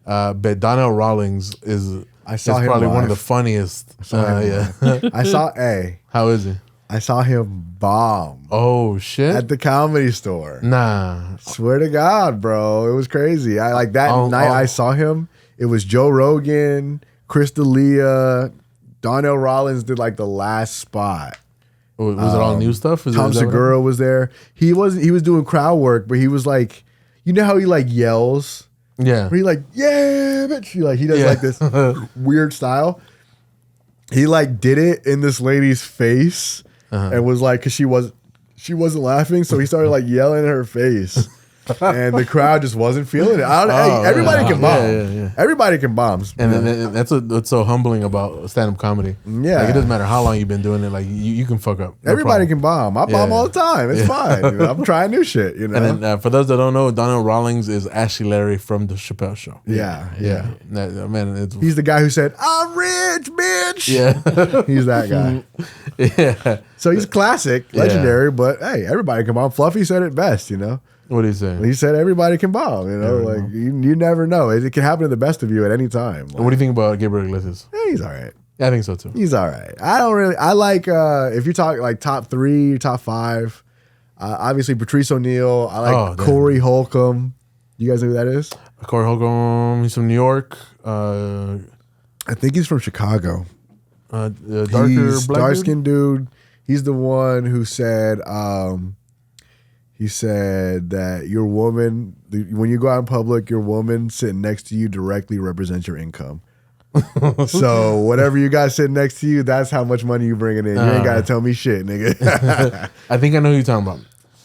[SPEAKER 1] But Donnell Rawlings is.
[SPEAKER 2] I saw him
[SPEAKER 1] probably
[SPEAKER 2] live.
[SPEAKER 1] one of the funniest.
[SPEAKER 2] I saw
[SPEAKER 1] How is he?
[SPEAKER 2] I saw him bomb.
[SPEAKER 1] Oh shit!
[SPEAKER 2] At the Comedy Store.
[SPEAKER 1] Nah.
[SPEAKER 2] Swear to God, bro, it was crazy. I like that night I saw him. It was Joe Rogan, Chris D'Elia, Donnell Rawlings did like the last spot.
[SPEAKER 1] Was it all new stuff?
[SPEAKER 2] Tom Segura was there. He was doing crowd work, but he was like, you know how he like yells.
[SPEAKER 1] Yeah.
[SPEAKER 2] Where he like, yeah, bitch. He does like this weird style. He like did it in this lady's face and was like, cause she wasn't laughing. So he started like yelling in her face. And the crowd just wasn't feeling it. Everybody can bomb.
[SPEAKER 1] Yeah.
[SPEAKER 2] Everybody can bomb.
[SPEAKER 1] And then that's what's so humbling about stand-up comedy.
[SPEAKER 2] Yeah.
[SPEAKER 1] Like, it doesn't matter how long you've been doing it. Like, you can fuck up. No
[SPEAKER 2] Everybody
[SPEAKER 1] problem.
[SPEAKER 2] can bomb. I bomb all the time. It's fine. You know, I'm trying new shit, you know?
[SPEAKER 1] And then for those that don't know, Donnell Rawlings is Ashley Larry from the Chappelle Show.
[SPEAKER 2] Yeah.
[SPEAKER 1] Man,
[SPEAKER 2] he's the guy who said, I'm rich, bitch.
[SPEAKER 1] Yeah.
[SPEAKER 2] He's that guy.
[SPEAKER 1] Yeah.
[SPEAKER 2] So he's classic, legendary, but hey, everybody can bomb. Fluffy said it best, you know?
[SPEAKER 1] What did he say?
[SPEAKER 2] He said everybody can bomb, you know? Like, you never know. It can happen to the best of you at any time. Like,
[SPEAKER 1] what do you think about Gabriel Iglesias?
[SPEAKER 2] He's all right.
[SPEAKER 1] Yeah, I think so too.
[SPEAKER 2] He's all right. I like, if you talk like top 3, top 5, obviously Patrice O'Neal. I like Corey Holcomb. You guys know who that is?
[SPEAKER 1] Corey Holcomb, he's from New York.
[SPEAKER 2] I think he's from Chicago.
[SPEAKER 1] Dark-skinned
[SPEAKER 2] dude. He's the one who said, he said that your woman, when you go out in public, your woman sitting next to you directly represents your income. So whatever you got sitting next to you, that's how much money you bringing in. You ain't got to tell me shit, nigga.
[SPEAKER 1] I think I know who you're talking about.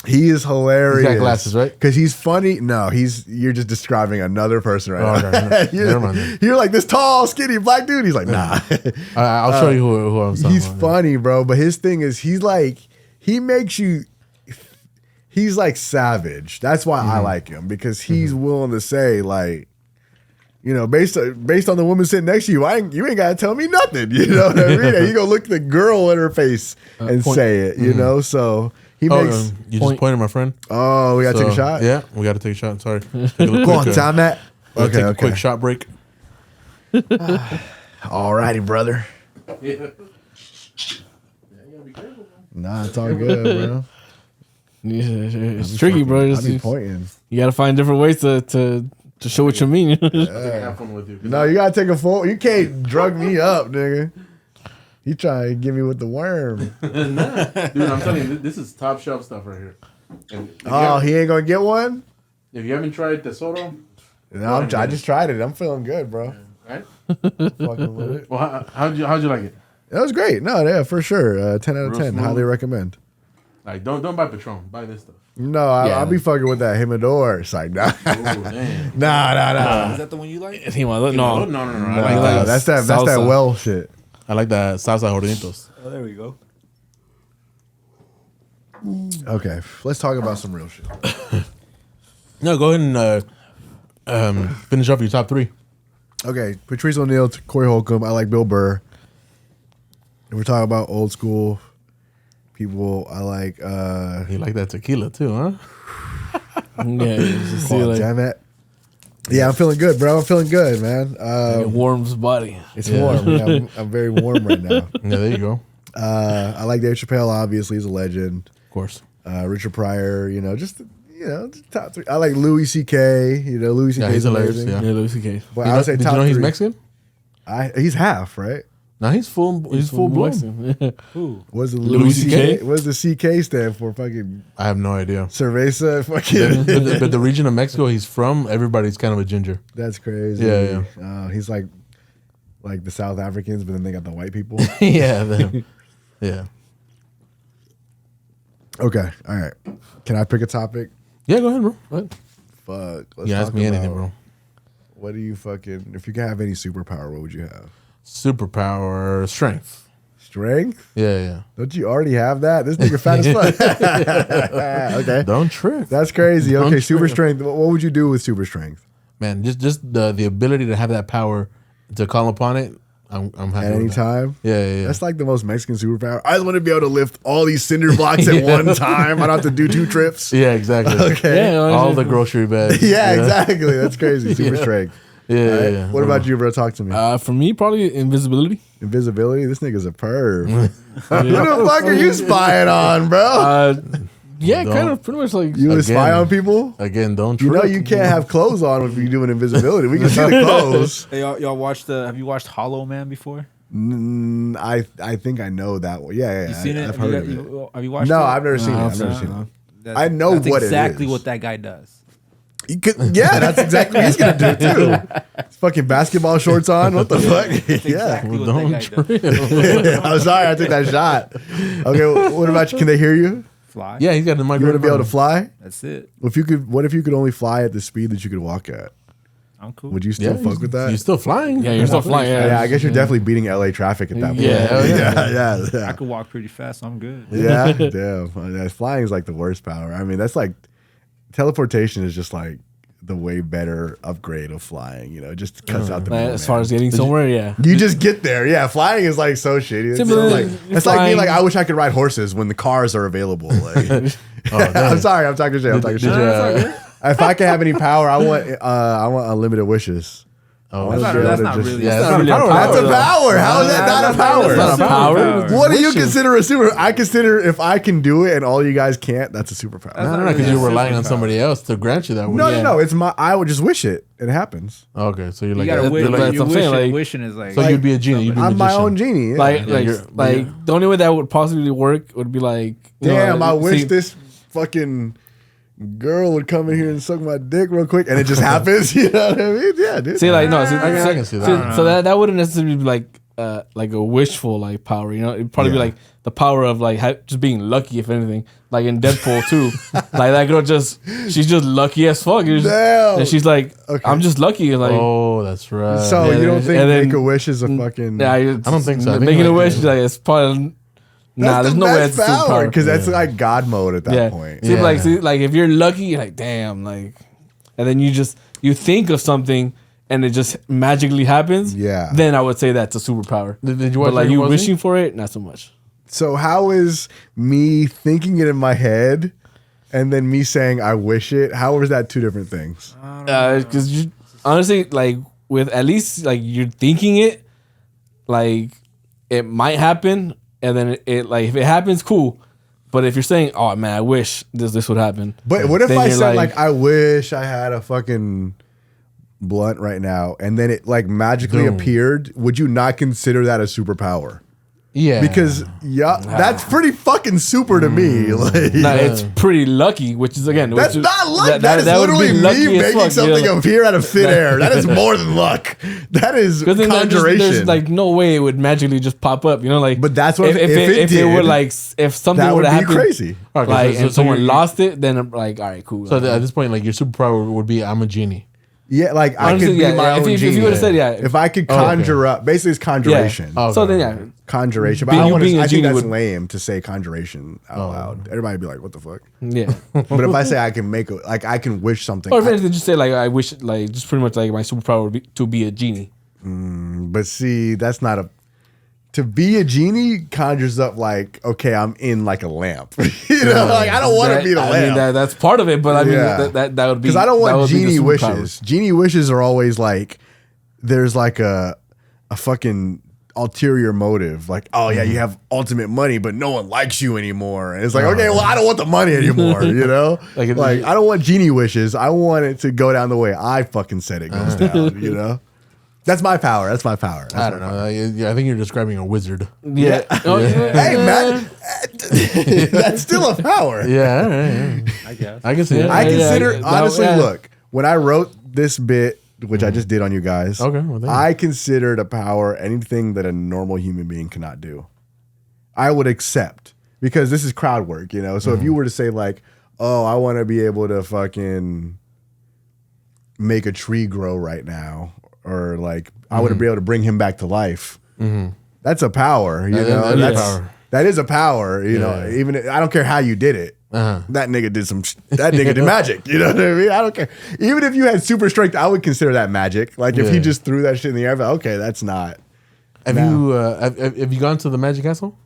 [SPEAKER 2] He is hilarious.
[SPEAKER 1] He's got glasses, right?
[SPEAKER 2] Because he's funny. No, you're just describing another person right now.
[SPEAKER 1] Okay. Never mind.
[SPEAKER 2] You're like this tall, skinny black dude. He's like, nah.
[SPEAKER 1] I'll show you who I'm talking
[SPEAKER 2] He's
[SPEAKER 1] about.
[SPEAKER 2] funny, bro. But his thing is he makes you. He's like savage. That's why I like him, because he's willing to say, like, you know, based on the woman sitting next to you, you ain't gotta tell me nothing. You know what I mean? And you go look the girl in her face and say it. You know, so he makes.
[SPEAKER 1] You just pointed, my friend.
[SPEAKER 2] Oh, we gotta take a shot.
[SPEAKER 1] Yeah, we gotta take a shot. Sorry.
[SPEAKER 2] Go on, time that.
[SPEAKER 1] Okay, take a quick shot break.
[SPEAKER 2] Alrighty, brother.
[SPEAKER 1] Yeah.
[SPEAKER 2] Nah, it's all good, bro.
[SPEAKER 4] It's tricky, bro.
[SPEAKER 2] I'll be pointing.
[SPEAKER 4] You gotta find different ways to show what you mean.
[SPEAKER 1] Have fun with you.
[SPEAKER 2] No, you gotta take a full. You can't drug me up, nigga. You try to get me with the worm.
[SPEAKER 1] Nah. Dude, I'm telling you, this is top shelf stuff right here.
[SPEAKER 2] Oh, he ain't gonna get one.
[SPEAKER 1] If you haven't tried Tesoro,
[SPEAKER 2] No, I just tried it. I'm feeling good, bro.
[SPEAKER 1] right?
[SPEAKER 2] Fucking with it.
[SPEAKER 1] Well, how'd you like it?
[SPEAKER 2] That was great. No, yeah, for sure. 10 out of
[SPEAKER 1] Real
[SPEAKER 2] 10.
[SPEAKER 1] smooth.
[SPEAKER 2] Highly recommend.
[SPEAKER 1] Like, don't buy Patron. Buy this stuff.
[SPEAKER 2] No, I'll be fucking with that Himador. It's like, nah.
[SPEAKER 1] Oh, damn.
[SPEAKER 2] Nah.
[SPEAKER 3] Is that the one you like?
[SPEAKER 4] No.
[SPEAKER 1] No. I like that.
[SPEAKER 2] That's that
[SPEAKER 4] Salsa.
[SPEAKER 2] well shit.
[SPEAKER 1] I like that salsa hornitos.
[SPEAKER 3] Oh, there we go.
[SPEAKER 2] Okay, let's talk about some real shit.
[SPEAKER 1] No, go ahead and finish up your top three.
[SPEAKER 2] Okay, Patrice O'Neal, Corey Holcomb. I like Bill Burr. And we're talking about old school people. I like.
[SPEAKER 1] You like that tequila too, huh?
[SPEAKER 4] Yeah, just
[SPEAKER 2] Oh, damn it. Yeah, I'm feeling good, bro. I'm feeling good, man.
[SPEAKER 4] it warms body.
[SPEAKER 2] It's warm. Yeah, I'm very warm right now.
[SPEAKER 1] Yeah, there you go.
[SPEAKER 2] I like Dave Chappelle. Obviously, he's a legend.
[SPEAKER 1] Of course.
[SPEAKER 2] Richard Pryor. Just top three. I like Louis C.K. Louis C.K.
[SPEAKER 1] Yeah, he's
[SPEAKER 2] is
[SPEAKER 1] hilarious.
[SPEAKER 2] amazing.
[SPEAKER 1] Yeah.
[SPEAKER 4] Louis C.K.
[SPEAKER 2] But I would say
[SPEAKER 1] Did
[SPEAKER 2] top
[SPEAKER 1] you know he's
[SPEAKER 2] three.
[SPEAKER 1] Mexican?
[SPEAKER 2] He's half, right?
[SPEAKER 1] No, he's full blown.
[SPEAKER 3] Who?
[SPEAKER 2] What's the
[SPEAKER 4] Louis
[SPEAKER 2] Louis
[SPEAKER 4] CK?
[SPEAKER 2] C.K.? What does the C.K. stand for? Fucking
[SPEAKER 1] I have no idea.
[SPEAKER 2] cerveza. Fucking.
[SPEAKER 1] but the region of Mexico he's from, everybody's kind of a ginger.
[SPEAKER 2] That's crazy.
[SPEAKER 1] Yeah.
[SPEAKER 2] He's like the South Africans, but then they got the white people.
[SPEAKER 1] Yeah. Yeah.
[SPEAKER 2] Okay. All right. Can I pick a topic?
[SPEAKER 1] Yeah, go ahead, bro. Go ahead.
[SPEAKER 2] Fuck. Let's
[SPEAKER 1] You ask
[SPEAKER 2] talk
[SPEAKER 1] me anything,
[SPEAKER 2] about
[SPEAKER 1] bro.
[SPEAKER 2] What do you fucking? If you could have any superpower, what would you have?
[SPEAKER 1] Superpower, strength.
[SPEAKER 2] Strength?
[SPEAKER 1] Yeah.
[SPEAKER 2] Don't you already have that? This nigga fat as fuck. Okay.
[SPEAKER 1] Don't trip.
[SPEAKER 2] That's crazy.
[SPEAKER 1] Don't
[SPEAKER 2] Okay, super
[SPEAKER 1] trip.
[SPEAKER 2] strength. What would you do with super strength?
[SPEAKER 1] Man, just the ability to have that power to call upon it, I'm happy
[SPEAKER 2] At any
[SPEAKER 1] with that.
[SPEAKER 2] time?
[SPEAKER 1] Yeah.
[SPEAKER 2] That's like the most Mexican superpower. I just want to be able to lift all these cinder blocks at one time. I don't have to do 2 trips.
[SPEAKER 1] Yeah, exactly.
[SPEAKER 2] Okay.
[SPEAKER 4] Yeah,
[SPEAKER 1] All the grocery bags.
[SPEAKER 2] Yeah, exactly. That's crazy. Super strength.
[SPEAKER 1] Yeah,
[SPEAKER 2] All right.
[SPEAKER 1] yeah.
[SPEAKER 2] What about you, bro? Talk to me.
[SPEAKER 4] For me, probably invisibility.
[SPEAKER 2] Invisibility? This nigga's a perv. Who the fuck are you spying on, bro?
[SPEAKER 4] Yeah,
[SPEAKER 1] Don't.
[SPEAKER 4] kind of pretty much like
[SPEAKER 2] You would spy
[SPEAKER 1] again.
[SPEAKER 2] on people?
[SPEAKER 1] Again, don't
[SPEAKER 2] You
[SPEAKER 1] trip.
[SPEAKER 2] know you can't have clothes on if you're doing invisibility. We can see the clothes.
[SPEAKER 3] Hey, y'all watched have you watched Hollow Man before?
[SPEAKER 2] I think I know that one. Yeah.
[SPEAKER 3] You seen it?
[SPEAKER 2] I've heard of it.
[SPEAKER 3] Have you watched it?
[SPEAKER 2] No, I've never seen it.
[SPEAKER 4] No,
[SPEAKER 2] I've never
[SPEAKER 4] I've
[SPEAKER 2] seen
[SPEAKER 4] seen
[SPEAKER 2] it.
[SPEAKER 3] That's-
[SPEAKER 2] I know
[SPEAKER 3] that's
[SPEAKER 2] what it
[SPEAKER 3] exactly
[SPEAKER 2] is.
[SPEAKER 3] what that guy does.
[SPEAKER 2] Yeah, that's exactly what he's gonna do too. Fucking basketball shorts on. What the fuck?
[SPEAKER 3] That's
[SPEAKER 2] Yeah.
[SPEAKER 3] exactly what
[SPEAKER 1] Don't
[SPEAKER 3] that guy does.
[SPEAKER 1] trip.
[SPEAKER 2] I'm sorry, I took that shot. Okay, what about you? Can they hear you?
[SPEAKER 3] Fly.
[SPEAKER 1] Yeah, he's got the mic.
[SPEAKER 2] You want to be able to fly?
[SPEAKER 3] That's it.
[SPEAKER 2] What if you could only fly at the speed that you could walk at?
[SPEAKER 3] I'm cool.
[SPEAKER 2] Would you still fuck with that?
[SPEAKER 1] You're still flying.
[SPEAKER 4] yeah, you're still flying.
[SPEAKER 2] Yeah, I guess you're definitely beating LA traffic at that point.
[SPEAKER 4] Yeah, hell
[SPEAKER 1] yeah.
[SPEAKER 2] yeah.
[SPEAKER 3] I could walk pretty fast. So I'm good.
[SPEAKER 2] Yeah, damn. Flying is like the worst power. I mean, that's like teleportation is just like the way better upgrade of flying. It just cuts out the
[SPEAKER 4] As
[SPEAKER 2] middleman.
[SPEAKER 4] far as getting somewhere, yeah.
[SPEAKER 2] You just get there. Yeah, flying is like so shitty. It's
[SPEAKER 4] Simple,
[SPEAKER 2] like
[SPEAKER 4] you're
[SPEAKER 2] it's like me.
[SPEAKER 4] flying.
[SPEAKER 2] Like I wish I could ride horses when the cars are available. Like, I'm sorry, I'm talking shit. I'm talking shit. If I could have any power, I want unlimited wishes.
[SPEAKER 1] Oh,
[SPEAKER 2] I wanna
[SPEAKER 3] That's
[SPEAKER 2] be able
[SPEAKER 3] not
[SPEAKER 2] to
[SPEAKER 3] really.
[SPEAKER 1] yeah,
[SPEAKER 3] that's
[SPEAKER 1] that's
[SPEAKER 3] not
[SPEAKER 1] not
[SPEAKER 3] really
[SPEAKER 1] a power.
[SPEAKER 2] That's a
[SPEAKER 1] though.
[SPEAKER 2] power. How is that not a power?
[SPEAKER 4] That's not a power.
[SPEAKER 2] What do you
[SPEAKER 4] Wishing.
[SPEAKER 2] consider a super? I consider if I can do it and all you guys can't, that's a superpower.
[SPEAKER 1] No, because you're relying on somebody else to grant you that wish.
[SPEAKER 2] No. It's I would just wish it. It happens.
[SPEAKER 1] Okay, so you're
[SPEAKER 3] You
[SPEAKER 1] like,
[SPEAKER 3] gotta wish.
[SPEAKER 4] that's
[SPEAKER 3] You
[SPEAKER 4] what I'm
[SPEAKER 3] wish
[SPEAKER 4] saying,
[SPEAKER 3] it.
[SPEAKER 4] like-
[SPEAKER 3] Wishing is like.
[SPEAKER 1] so you'd be a genie. You'd be a
[SPEAKER 2] I'm my
[SPEAKER 1] magician.
[SPEAKER 2] own genie. Yeah.
[SPEAKER 4] Like,
[SPEAKER 1] you're-
[SPEAKER 4] the only way that would possibly work would be like, you know,
[SPEAKER 2] Damn, I wish
[SPEAKER 4] see-
[SPEAKER 2] this fucking girl would come in here and suck my dick real quick, and it just happens. You know what I mean? Yeah, dude.
[SPEAKER 4] See, like, no,
[SPEAKER 1] I can see that.
[SPEAKER 4] So that wouldn't necessarily be like a wishful like power, you know. It'd probably be
[SPEAKER 2] Yeah.
[SPEAKER 4] like the power of like just being lucky, if anything. Like in Deadpool 2, like that girl she's just lucky as fuck. It's just-
[SPEAKER 2] Damn.
[SPEAKER 4] and she's like,
[SPEAKER 2] Okay.
[SPEAKER 4] I'm just lucky. Like,
[SPEAKER 1] Oh, that's right.
[SPEAKER 2] So
[SPEAKER 4] Yeah,
[SPEAKER 2] you don't think
[SPEAKER 4] and then-
[SPEAKER 2] Make a Wish is a fucking?
[SPEAKER 4] yeah, I
[SPEAKER 1] don't think so. I think
[SPEAKER 4] Making a
[SPEAKER 1] like-
[SPEAKER 4] wish, like it's probably
[SPEAKER 2] That's
[SPEAKER 4] there's
[SPEAKER 2] the
[SPEAKER 4] no way
[SPEAKER 2] best
[SPEAKER 4] it's a
[SPEAKER 2] power
[SPEAKER 4] superpower.
[SPEAKER 2] because that's like God mode at that
[SPEAKER 4] Yeah.
[SPEAKER 2] point.
[SPEAKER 4] See,
[SPEAKER 1] Yeah.
[SPEAKER 4] like if you're lucky, you're like, damn, like, and then you think of something and it just magically happens.
[SPEAKER 2] Yeah.
[SPEAKER 4] Then I would say that's a superpower.
[SPEAKER 1] Did you watch
[SPEAKER 4] But like
[SPEAKER 1] Rick
[SPEAKER 4] you
[SPEAKER 1] and Morty?
[SPEAKER 4] wishing for it, not so much.
[SPEAKER 2] So how is me thinking it in my head and then me saying I wish it? How is that two different things?
[SPEAKER 4] Because you honestly, like, with at least like you're thinking it, like it might happen, and then it like if it happens, cool. But if you're saying, "Oh man, I wish this would happen,"
[SPEAKER 2] But what if
[SPEAKER 4] then
[SPEAKER 2] I
[SPEAKER 4] you're
[SPEAKER 2] said like I wish I had a fucking blunt right now, and then it like magically
[SPEAKER 1] Boom.
[SPEAKER 2] appeared? Would you not consider that a superpower?
[SPEAKER 1] Yeah.
[SPEAKER 2] Because that's pretty fucking super to me. Like,
[SPEAKER 4] it's pretty lucky, which is again.
[SPEAKER 2] that's not luck. That is literally me making something appear out of thin air. That is more than luck. That is conjuration.
[SPEAKER 4] There's like no way it would magically just pop up. You know, like.
[SPEAKER 2] But that's what
[SPEAKER 4] if it were like if something would have happened,
[SPEAKER 2] crazy.
[SPEAKER 1] Okay,
[SPEAKER 4] like and someone lost it, then I'm like, all right, cool.
[SPEAKER 1] So at this point, like your superpower would be I'm a genie.
[SPEAKER 2] Yeah, like I could be my own genie.
[SPEAKER 4] If you would have said
[SPEAKER 2] if I could conjure up, basically it's conjuration.
[SPEAKER 4] Yeah. So then
[SPEAKER 2] conjuration. But I think that's lame to say conjuration out loud. Everybody would be like, "What the fuck?"
[SPEAKER 4] Yeah.
[SPEAKER 2] But if I say I can make I can wish something.
[SPEAKER 4] Or if anything, just say like I wish like just pretty much like my superpower would be to be a genie.
[SPEAKER 2] But see, that's not a. To be a genie conjures up like, okay, I'm in like a lamp. You know, like I don't want to be the lamp.
[SPEAKER 4] I mean, that's part of it, but I mean that would be
[SPEAKER 2] because I don't want genie wishes. Genie wishes are always like there's like a fucking ulterior motive. Like, oh yeah, you have ultimate money, but no one likes you anymore. And it's like, okay, well, I don't want the money anymore. You know, like I don't want genie wishes. I want it to go down the way I fucking said it goes down. You know. That's my power. That's my power.
[SPEAKER 1] I don't know. I think you're describing a wizard.
[SPEAKER 4] Yeah.
[SPEAKER 2] Hey, man. That's still a power.
[SPEAKER 1] Yeah.
[SPEAKER 3] I guess.
[SPEAKER 1] I can see it.
[SPEAKER 2] I consider, honestly, look, when I wrote this bit, which I just did on you guys, I considered a power anything that a normal human being cannot do. I would accept. Because this is crowd work, you know? So if you were to say, like, oh, I want to be able to fucking make a tree grow right now, or like I would be able to bring him back to life. That's a power, you know. That is a power, you know. Even I don't care how you did it. That nigga did magic. You know what I mean? I don't care. Even if you had super strength, I would consider that magic. Like if he just threw that shit in the air, like, okay, that's not.
[SPEAKER 1] Have you gone to the Magic Castle?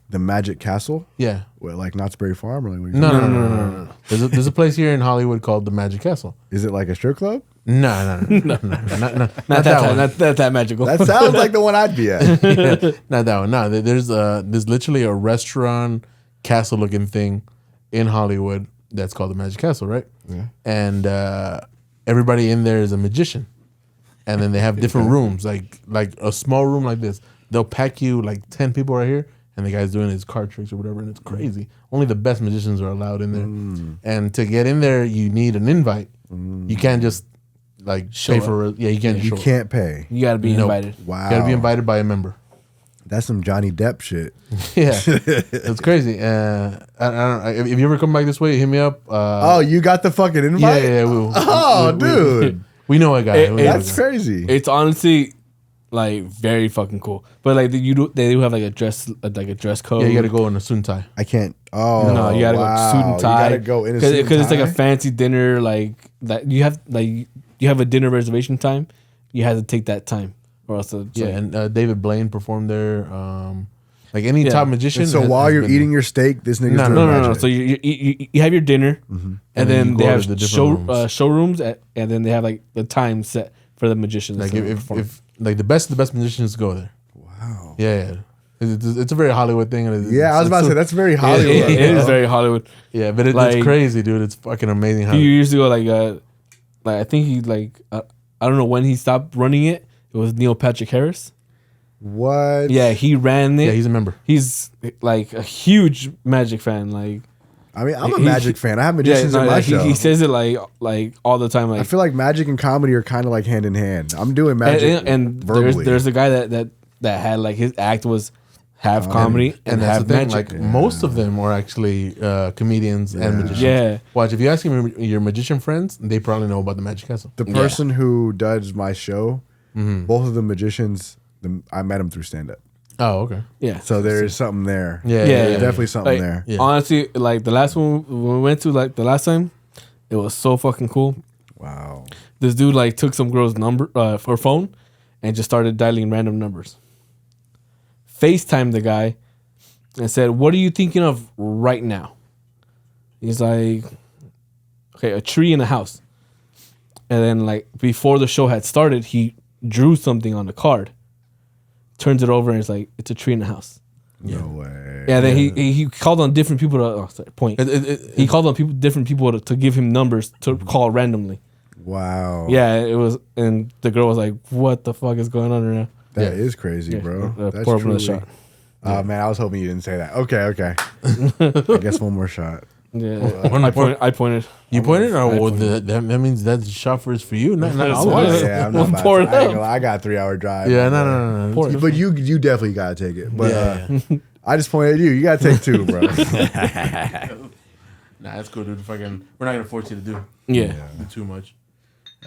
[SPEAKER 2] The Magic Castle?
[SPEAKER 1] Yeah.
[SPEAKER 2] What, like Knott's Berry Farm? Or like
[SPEAKER 1] No. There's a place here in Hollywood called the Magic Castle.
[SPEAKER 2] Is it like a strip club?
[SPEAKER 1] No. Not that one.
[SPEAKER 4] Not that magical.
[SPEAKER 2] That sounds like the one I'd be at.
[SPEAKER 1] Not that one. No, there's literally a restaurant castle looking thing in Hollywood that's called the Magic Castle, right?
[SPEAKER 2] Yeah.
[SPEAKER 1] And everybody in there is a magician, and then they have different rooms, like a small room like this. They'll pack you like 10 people right here, and the guy's doing his card tricks or whatever, and it's crazy. Only the best magicians are allowed in there, and to get in there, you need an invite. You can't just like pay for it. Yeah, you can't.
[SPEAKER 2] You can't pay.
[SPEAKER 4] You gotta be invited.
[SPEAKER 2] Wow.
[SPEAKER 1] You gotta be invited by a member.
[SPEAKER 2] That's some Johnny Depp shit.
[SPEAKER 1] Yeah, it's crazy. I don't. If you ever come back this way, hit me up.
[SPEAKER 2] Oh, you got the fucking invite?
[SPEAKER 1] Yeah.
[SPEAKER 2] Dude,
[SPEAKER 1] we know a guy.
[SPEAKER 2] That's crazy.
[SPEAKER 4] It's honestly like very fucking cool. But like they do have like a dress code.
[SPEAKER 1] Yeah, you gotta go in a suit and tie.
[SPEAKER 2] I can't. Oh
[SPEAKER 4] no, you gotta go suit and tie.
[SPEAKER 2] You gotta go in a suit and tie
[SPEAKER 4] because it's like a fancy dinner. Like that you have a dinner reservation time. You have to take that time. Or else
[SPEAKER 1] and David Blaine performed there. Like any top magician.
[SPEAKER 2] And so while you're eating your steak, this nigga's doing magic.
[SPEAKER 4] No. So you have your dinner, and then they have showrooms, and then they have like the time set for the magicians.
[SPEAKER 1] Like if like the best magicians go there.
[SPEAKER 2] Wow.
[SPEAKER 1] Yeah. It's a very Hollywood thing.
[SPEAKER 2] I was about to say that's very Hollywood.
[SPEAKER 4] It is very Hollywood.
[SPEAKER 1] Yeah, but it's crazy, dude. It's fucking amazing.
[SPEAKER 4] A few years ago, like I think he I don't know when he stopped running it. It was Neil Patrick Harris.
[SPEAKER 2] What?
[SPEAKER 4] Yeah, he ran it.
[SPEAKER 1] Yeah, he's a member.
[SPEAKER 4] He's like a huge Magic fan. Like,
[SPEAKER 2] I mean, I'm a Magic fan. I have magicians in my show.
[SPEAKER 4] He says it like all the time. Like,
[SPEAKER 2] I feel like magic and comedy are kind of like hand in hand. I'm doing magic
[SPEAKER 4] and verbally. There's a guy that had like his act was half comedy and half magic.
[SPEAKER 1] Like most of them were actually comedians and magicians. Yeah. Watch, if you ask your magician friends, they probably know about the Magic Castle.
[SPEAKER 2] The person who does my show, both of the magicians, I met them through stand up.
[SPEAKER 1] Oh, okay.
[SPEAKER 4] Yeah.
[SPEAKER 2] So there's something there.
[SPEAKER 1] Yeah.
[SPEAKER 2] There's definitely something there.
[SPEAKER 4] Yeah. Honestly, like the last one we went to, like the last time, it was so fucking cool.
[SPEAKER 2] Wow.
[SPEAKER 4] This dude like took some girl's number her phone and just started dialing random numbers. FaceTimed the guy and said, "What are you thinking of right now?" He's like, "Okay, a tree and a house." And then like before the show had started, he drew something on the card, turns it over, and it's like, "It's a tree and a house."
[SPEAKER 2] No way.
[SPEAKER 4] Yeah, then he called on different people he called on different people to give him numbers to call randomly.
[SPEAKER 2] Wow.
[SPEAKER 4] Yeah, it was, and the girl was like, "What the fuck is going on right now?"
[SPEAKER 2] That is crazy, bro. That's
[SPEAKER 4] pour up another shot.
[SPEAKER 2] Oh man, I was hoping you didn't say that. Okay. I guess one more shot.
[SPEAKER 4] Yeah, I pointed.
[SPEAKER 1] You pointed, or that means that shot is for you. Not
[SPEAKER 2] Yeah, I'm not about to. I ain't gonna lie, I got a 3-hour drive.
[SPEAKER 1] Yeah, no.
[SPEAKER 2] But you definitely gotta take it. But I just pointed at you. You gotta take 2, bro.
[SPEAKER 1] Nah, that's cool, dude. We're not gonna force you to do
[SPEAKER 4] Yeah.
[SPEAKER 1] too much.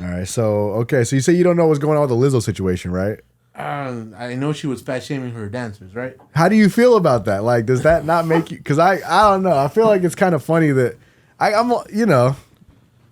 [SPEAKER 2] All right. So so you say you don't know what's going on with the Lizzo situation, right?
[SPEAKER 1] I know she was fat shaming her dancers, right?
[SPEAKER 2] How do you feel about that? Like, does that not make you? Because I don't know. I feel like it's kind of funny that I'm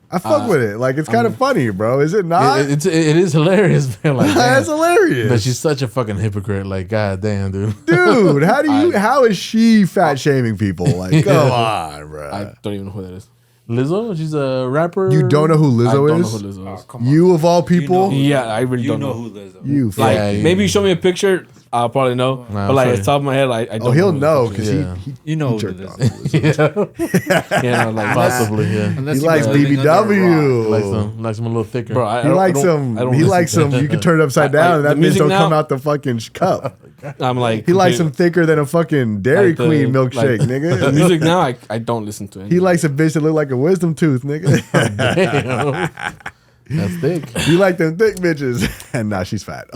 [SPEAKER 2] I fuck with it. Like, it's kind of funny, bro. Is it not?
[SPEAKER 1] It is hilarious, man. Like,
[SPEAKER 2] That's hilarious.
[SPEAKER 1] But she's such a fucking hypocrite. Like, god damn, dude.
[SPEAKER 2] Dude, how is she fat shaming people? Like, come on, bro.
[SPEAKER 4] I don't even know who that is.
[SPEAKER 1] Lizzo, she's a rapper.
[SPEAKER 2] You don't know who Lizzo
[SPEAKER 4] I don't
[SPEAKER 2] is?
[SPEAKER 4] know who Lizzo is.
[SPEAKER 3] Come on.
[SPEAKER 2] You of all people?
[SPEAKER 4] Yeah, I really
[SPEAKER 3] You
[SPEAKER 4] don't
[SPEAKER 3] know
[SPEAKER 4] know.
[SPEAKER 3] who Lizzo.
[SPEAKER 2] You
[SPEAKER 4] Like,
[SPEAKER 1] Yeah,
[SPEAKER 4] maybe you show me a picture, I'll probably know.
[SPEAKER 1] Nah,
[SPEAKER 4] but like,
[SPEAKER 1] sorry.
[SPEAKER 4] at the top of my head, I don't.
[SPEAKER 2] Oh, he'll
[SPEAKER 4] know
[SPEAKER 2] know because
[SPEAKER 1] Yeah.
[SPEAKER 2] he
[SPEAKER 3] You know who
[SPEAKER 2] jerked
[SPEAKER 3] Lizzo
[SPEAKER 2] off.
[SPEAKER 3] is.
[SPEAKER 4] Yeah, like
[SPEAKER 1] Possibly, yeah.
[SPEAKER 3] Unless
[SPEAKER 2] He
[SPEAKER 3] you
[SPEAKER 2] likes
[SPEAKER 3] were living under a rock.
[SPEAKER 2] BBW.
[SPEAKER 1] Likes them a little thicker.
[SPEAKER 4] Bro, I
[SPEAKER 2] He
[SPEAKER 4] don't-
[SPEAKER 2] likes
[SPEAKER 4] I don't-
[SPEAKER 2] some.
[SPEAKER 4] I don't
[SPEAKER 2] He
[SPEAKER 4] listen
[SPEAKER 2] likes
[SPEAKER 4] to
[SPEAKER 2] some. You can turn it upside down, and
[SPEAKER 4] the
[SPEAKER 2] that bitch
[SPEAKER 4] music
[SPEAKER 2] don't
[SPEAKER 4] now-
[SPEAKER 2] come out the fucking cup.
[SPEAKER 4] I'm like,
[SPEAKER 2] He likes
[SPEAKER 4] okay,
[SPEAKER 2] them thicker than a fucking Dairy
[SPEAKER 4] like the-
[SPEAKER 2] Queen milkshake,
[SPEAKER 4] like, The
[SPEAKER 2] nigga.
[SPEAKER 4] music now, I don't listen to it.
[SPEAKER 2] He likes a bitch that look like a wisdom tooth, nigga.
[SPEAKER 1] Damn. That's thick.
[SPEAKER 2] You like them thick bitches, and nah, she's fat.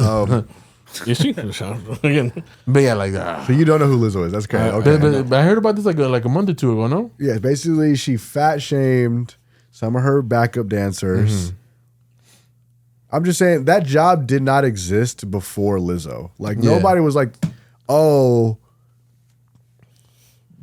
[SPEAKER 4] Is she? Again.
[SPEAKER 1] But yeah, like that.
[SPEAKER 2] So you don't know who Lizzo is? That's crazy. Okay.
[SPEAKER 1] But I heard about this like a month or two ago, no?
[SPEAKER 2] Yeah, basically she fat shamed some of her backup dancers. I'm just saying that job did not exist before Lizzo. Like nobody was like, oh,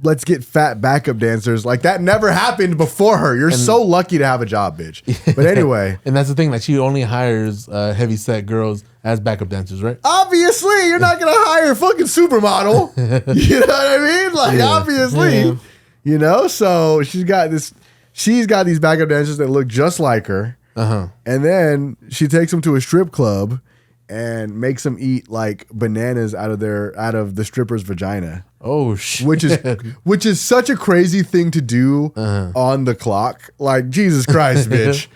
[SPEAKER 2] let's get fat backup dancers. Like that never happened before her. You're so lucky to have a job, bitch. But anyway.
[SPEAKER 1] And that's the thing, like she only hires heavy set girls as backup dancers, right?
[SPEAKER 2] Obviously, you're not gonna hire a fucking supermodel. You know what I mean? Like, obviously, you know. So she's got these backup dancers that look just like her, and then she takes them to a strip club and makes them eat like bananas out of the stripper's vagina.
[SPEAKER 1] Oh shit!
[SPEAKER 2] Which is such a crazy thing to do on the clock. Like, Jesus Christ, bitch.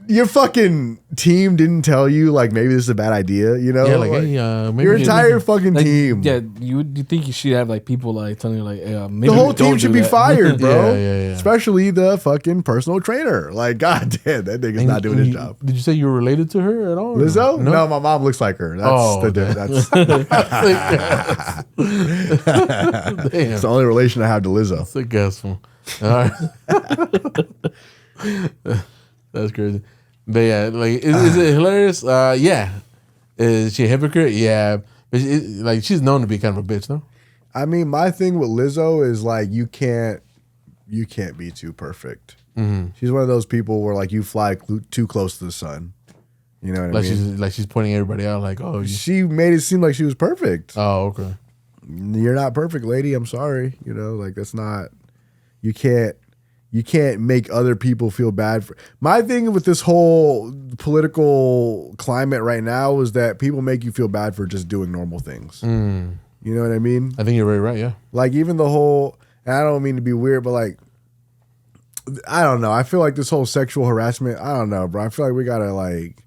[SPEAKER 2] Your fucking team didn't tell you, like, maybe this is a bad idea, you know?
[SPEAKER 1] Yeah, like, hey, maybe
[SPEAKER 2] your entire fucking
[SPEAKER 4] Like,
[SPEAKER 2] team.
[SPEAKER 4] Yeah, you think you should have like people like telling you like, maybe
[SPEAKER 2] The whole
[SPEAKER 4] don't
[SPEAKER 2] team should
[SPEAKER 4] do
[SPEAKER 2] be
[SPEAKER 4] that.
[SPEAKER 2] fired, bro.
[SPEAKER 1] Yeah.
[SPEAKER 2] Especially the fucking personal trainer. Like, goddamn, that nigga's not doing his job.
[SPEAKER 1] Did you say you were related to her at all?
[SPEAKER 2] Lizzo?
[SPEAKER 1] No.
[SPEAKER 2] No, my mom looks like her. That's
[SPEAKER 1] Oh,
[SPEAKER 2] that's
[SPEAKER 1] Damn.
[SPEAKER 2] it's the only relation I have to Lizzo.
[SPEAKER 1] That's a guess one. All right. That's crazy. But yeah, like, is it hilarious? Yeah. Is she a hypocrite? Yeah. But she's known to be kind of a bitch, no?
[SPEAKER 2] I mean, my thing with Lizzo is like you can't be too perfect. She's one of those people where like you fly too close to the sun. You know what I mean?
[SPEAKER 1] She's pointing everybody out like, oh,
[SPEAKER 2] She made it seem like she was perfect.
[SPEAKER 1] oh, okay.
[SPEAKER 2] You're not perfect, lady. I'm sorry. You know, like that's not. You can't make other people feel bad for. My thing with this whole political climate right now is that people make you feel bad for just doing normal things. You know what I mean?
[SPEAKER 1] I think you're very right. Yeah.
[SPEAKER 2] Like even the whole. And I don't mean to be weird, but like, I don't know. I feel like this whole sexual harassment. I don't know, bro. I feel like we gotta like.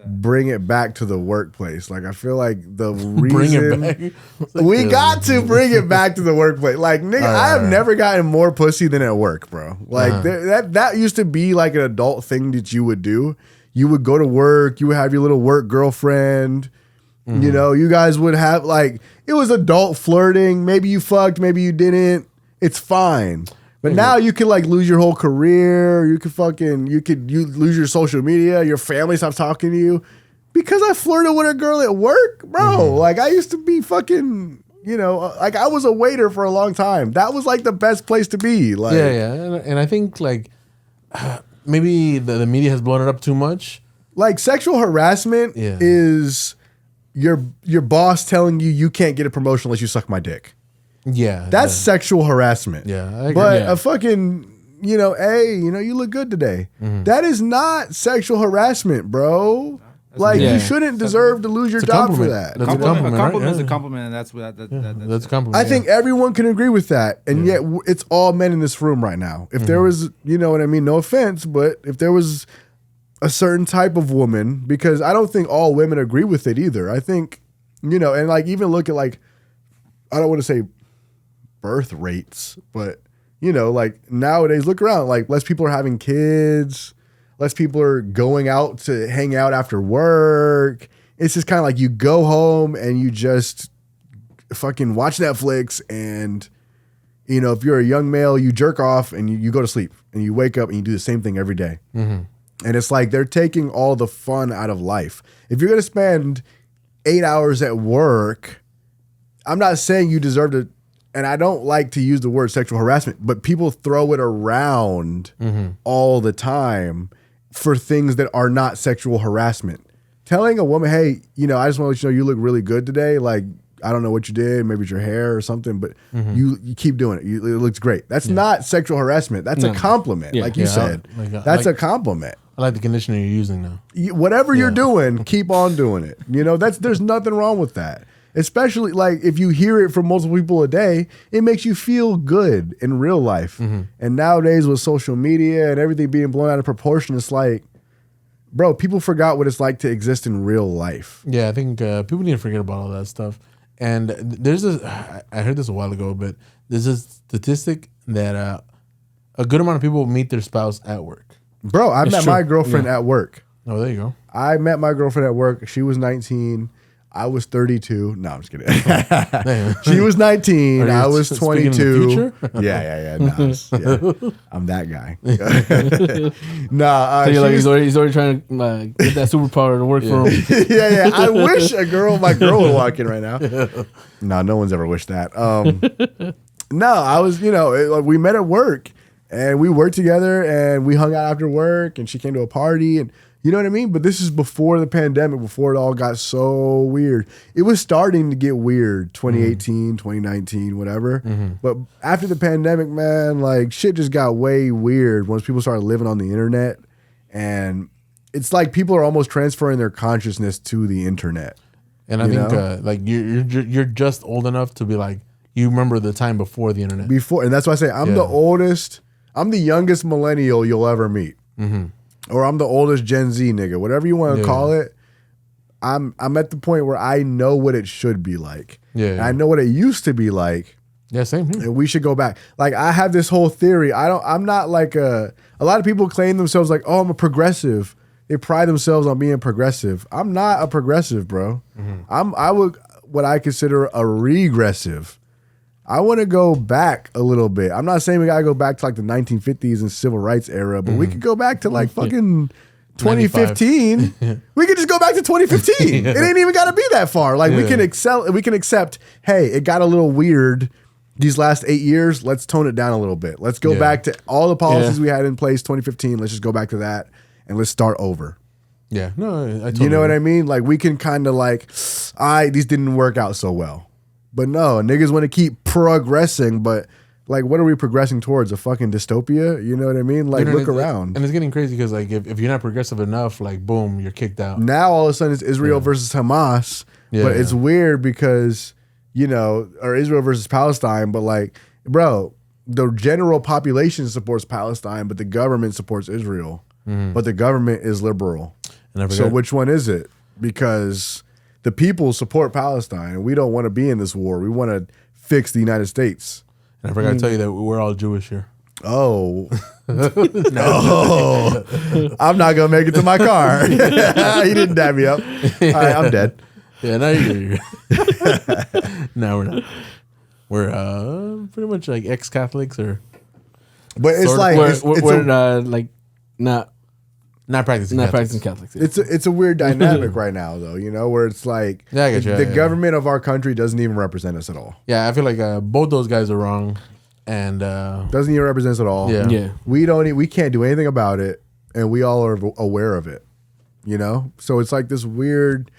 [SPEAKER 2] Bring it back to the workplace. Like I feel like the reason
[SPEAKER 1] Bring it back.
[SPEAKER 2] we got to bring it back to the workplace. Like nigga, I have never gotten more pussy than at work, bro. Like that used to be like an adult thing that you would do. You would go to work. You would have your little work girlfriend. You know, you guys would have like it was adult flirting. Maybe you fucked. Maybe you didn't. It's fine. But now you could like lose your whole career. You could lose your social media. Your family stops talking to you because I flirted with a girl at work, bro. Like I used to be fucking, you know, like I was a waiter for a long time. That was like the best place to be. Like,
[SPEAKER 1] Yeah. And I think like maybe the media has blown it up too much.
[SPEAKER 2] like sexual harassment is your boss telling you can't get a promotion unless you suck my dick.
[SPEAKER 1] Yeah.
[SPEAKER 2] That's sexual harassment.
[SPEAKER 1] Yeah, I agree.
[SPEAKER 2] But
[SPEAKER 1] Yeah.
[SPEAKER 2] a fucking, you know, hey, you know, you look good today. That is not sexual harassment, bro. Like
[SPEAKER 4] Yeah.
[SPEAKER 2] you shouldn't deserve to lose your
[SPEAKER 1] It's a
[SPEAKER 2] job for
[SPEAKER 1] compliment.
[SPEAKER 2] that.
[SPEAKER 1] That's a
[SPEAKER 3] A
[SPEAKER 1] compliment,
[SPEAKER 3] compliment is
[SPEAKER 1] right?
[SPEAKER 3] a compliment, and that's what that's
[SPEAKER 1] That's a compliment.
[SPEAKER 2] I think everyone can agree with that, and yet it's all men in this room right now. If there was, you know what I mean, no offense, but if there was a certain type of woman, because I don't think all women agree with it either. I think, you know, and like even look at like I don't want to say birth rates, but you know, like nowadays, look around, like less people are having kids, less people are going out to hang out after work. It's just kind of like you go home and you just fucking watch Netflix, and you know, if you're a young male, you jerk off and you go to sleep and you wake up and you do the same thing every day. Mm-hmm. And it's like they're taking all the fun out of life. If you're going to spend 8 hours at work, I'm not saying you deserve to, and I don't like to use the word sexual harassment, but people throw it around all the time for things that are not sexual harassment. Telling a woman, hey, you know, I just want to let you know you look really good today. Like, I don't know what you did. Maybe it's your hair or something, but you keep doing it. It looks great. That's not sexual harassment. That's a compliment. Like you said, that's a compliment.
[SPEAKER 1] I like the conditioner you're using now.
[SPEAKER 2] Whatever you're doing, keep on doing it. You know, there's nothing wrong with that. Especially like if you hear it from multiple people a day, it makes you feel good in real life. And nowadays with social media and everything being blown out of proportion, it's like, bro, people forgot what it's like to exist in real life.
[SPEAKER 1] Yeah, I think people need to forget about all that stuff. And I heard this a while ago, but there's a statistic that a good amount of people meet their spouse at work.
[SPEAKER 2] Bro, I met my girlfriend at work.
[SPEAKER 1] Oh, there you go.
[SPEAKER 2] I met my girlfriend at work. She was 19. I was 32. No, I'm just kidding. She was 19. I was 22. Yeah. No, I'm that guy.
[SPEAKER 4] So he's already trying to get that superpower to work for him.
[SPEAKER 2] Yeah. I wish my girl would walk in right now. No one's ever wished that. No, I was, you know, we met at work and we worked together and we hung out after work and she came to a party and you know what I mean? But this is before the pandemic, before it all got so weird. It was starting to get weird, 2018, 2019, whatever. But after the pandemic, man, like shit just got way weird once people started living on the internet. And it's like people are almost transferring their consciousness to the internet.
[SPEAKER 1] And I think like you're just old enough to be like, you remember the time before the internet.
[SPEAKER 2] And that's why I say I'm the oldest, I'm the youngest millennial you'll ever meet. Or I'm the oldest Gen Z nigga, whatever you want to call it. I'm at the point where I know what it should be like. And I know what it used to be like.
[SPEAKER 1] Yeah, same here.
[SPEAKER 2] And we should go back. Like I have this whole theory. I'm not like a lot of people claim themselves like, oh, I'm a progressive. They pride themselves on being progressive. I'm not a progressive, bro. I would what I consider a regressive. I want to go back a little bit. I'm not saying we got to go back to like the 1950s and civil rights era, but we could go back to like fucking 2015. We could just go back to 2015. It ain't even got to be that far. Like we can accept, hey, it got a little weird these last 8 years. Let's tone it down a little bit. Let's go back to all the policies we had in place 2015. Let's just go back to that and let's start over.
[SPEAKER 1] Yeah. No, I totally
[SPEAKER 2] you know what I mean? Like we can kind of like, these didn't work out so well. But no, niggas want to keep progressing, but like, what are we progressing towards? A fucking dystopia? You know what I mean? Like, look around.
[SPEAKER 1] And it's getting crazy because, like, if you're not progressive enough, like, boom, you're kicked out.
[SPEAKER 2] Now, all of a sudden, it's Israel versus Hamas. But it's weird because, you know, or Israel versus Palestine. But, like, bro, the general population supports Palestine, but the government supports Israel. But the government is liberal. So which one is it? Because the people support Palestine, and we don't want to be in this war. We want to fix the United States.
[SPEAKER 1] And I forgot to tell you that we're all Jewish here.
[SPEAKER 2] Oh. No. I'm not going to make it to my car. He didn't dab me up. All right, I'm dead.
[SPEAKER 1] Yeah, now you're No, we're not. We're pretty much like ex-Catholics or...
[SPEAKER 2] But it's like...
[SPEAKER 4] We're like
[SPEAKER 1] not practicing
[SPEAKER 4] Catholics.
[SPEAKER 2] It's a weird dynamic right now, though, you know, where it's like the government of our country doesn't even represent us at all.
[SPEAKER 1] Yeah, I feel like both those guys are wrong, and
[SPEAKER 2] doesn't even represent us at all.
[SPEAKER 1] Yeah.
[SPEAKER 2] We can't do anything about it, and we all are aware of it. You know, so it's like this weird.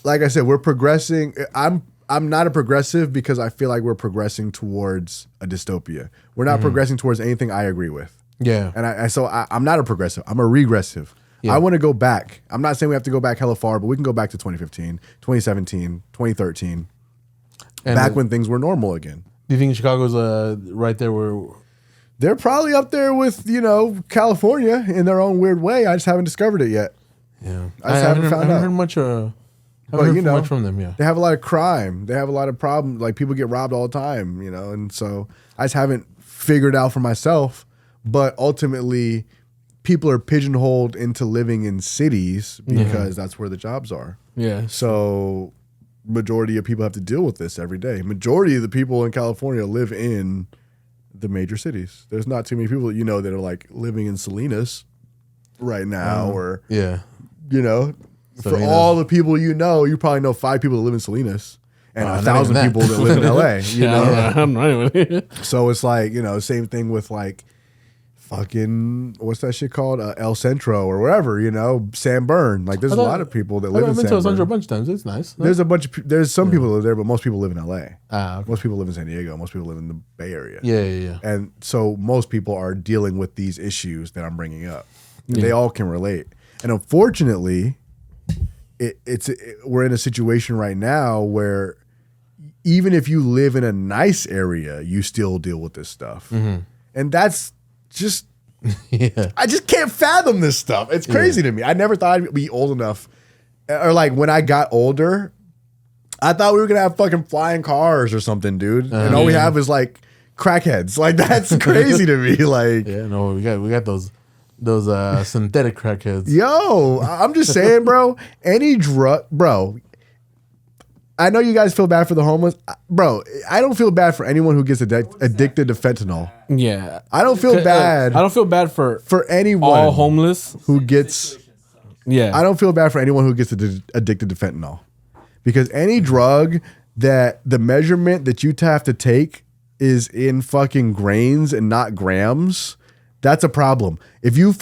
[SPEAKER 2] Like I said, we're progressing. I'm not a progressive because I feel like we're progressing towards a dystopia. We're not progressing towards anything I agree with.
[SPEAKER 1] Yeah.
[SPEAKER 2] And I'm not a progressive. I'm a regressive. Yeah. I want to go back. I'm not saying we have to go back hella far, but we can go back to 2015, 2017, 2013. And back when things were normal again.
[SPEAKER 1] Do you think Chicago's right there where...
[SPEAKER 2] They're probably up there with, you know, California in their own weird way. I just haven't discovered it yet.
[SPEAKER 1] Yeah.
[SPEAKER 2] I haven't found out.
[SPEAKER 1] heard much But you know, much from them, yeah.
[SPEAKER 2] They have a lot of crime. They have a lot of problems. Like people get robbed all the time, you know. And so I just haven't figured out for myself. But ultimately, people are pigeonholed into living in cities because that's where the jobs are.
[SPEAKER 4] Yeah.
[SPEAKER 2] So majority of people have to deal with this every day. Majority of the people in California live in the major cities. There's not too many people that you know that are like living in Salinas right now or you know, for all the people you probably know 5 people that live in Salinas and 1,000 people that live in LA. You know?
[SPEAKER 4] I'm not even.
[SPEAKER 2] So it's like, you know, same thing with like fucking, what's that shit called? El Centro or wherever, you know, San Bern. Like there's a lot of people that live in San Bern.
[SPEAKER 1] I've been to El Centro a bunch of times. It's nice.
[SPEAKER 2] There's some people that live there, but most people live in LA.
[SPEAKER 1] Okay.
[SPEAKER 2] Most people live in San Diego. Most people live in the Bay Area.
[SPEAKER 1] Yeah.
[SPEAKER 2] And so most people are dealing with these issues that I'm bringing up. They all can relate. And unfortunately, we're in a situation right now where even if you live in a nice area, you still deal with this stuff. And that's just, I just can't fathom this stuff. It's crazy to me. I never thought I'd be old enough. Or like when I got older, I thought we were going to have fucking flying cars or something, dude. And all we have is like crackheads. Like that's crazy to me. Like,
[SPEAKER 1] no, we got those synthetic crackheads.
[SPEAKER 2] Yo, I'm just saying, bro, any drug, bro, I know you guys feel bad for the homeless. Bro, I don't feel bad for anyone who gets addicted to fentanyl.
[SPEAKER 4] Yeah.
[SPEAKER 2] I don't feel bad.
[SPEAKER 4] I don't feel bad for
[SPEAKER 2] anyone
[SPEAKER 4] all homeless
[SPEAKER 2] who gets.
[SPEAKER 4] Yeah.
[SPEAKER 2] I don't feel bad for anyone who gets addicted to fentanyl. Because any drug that the measurement that you have to take is in fucking grains and not grams, that's a problem. If you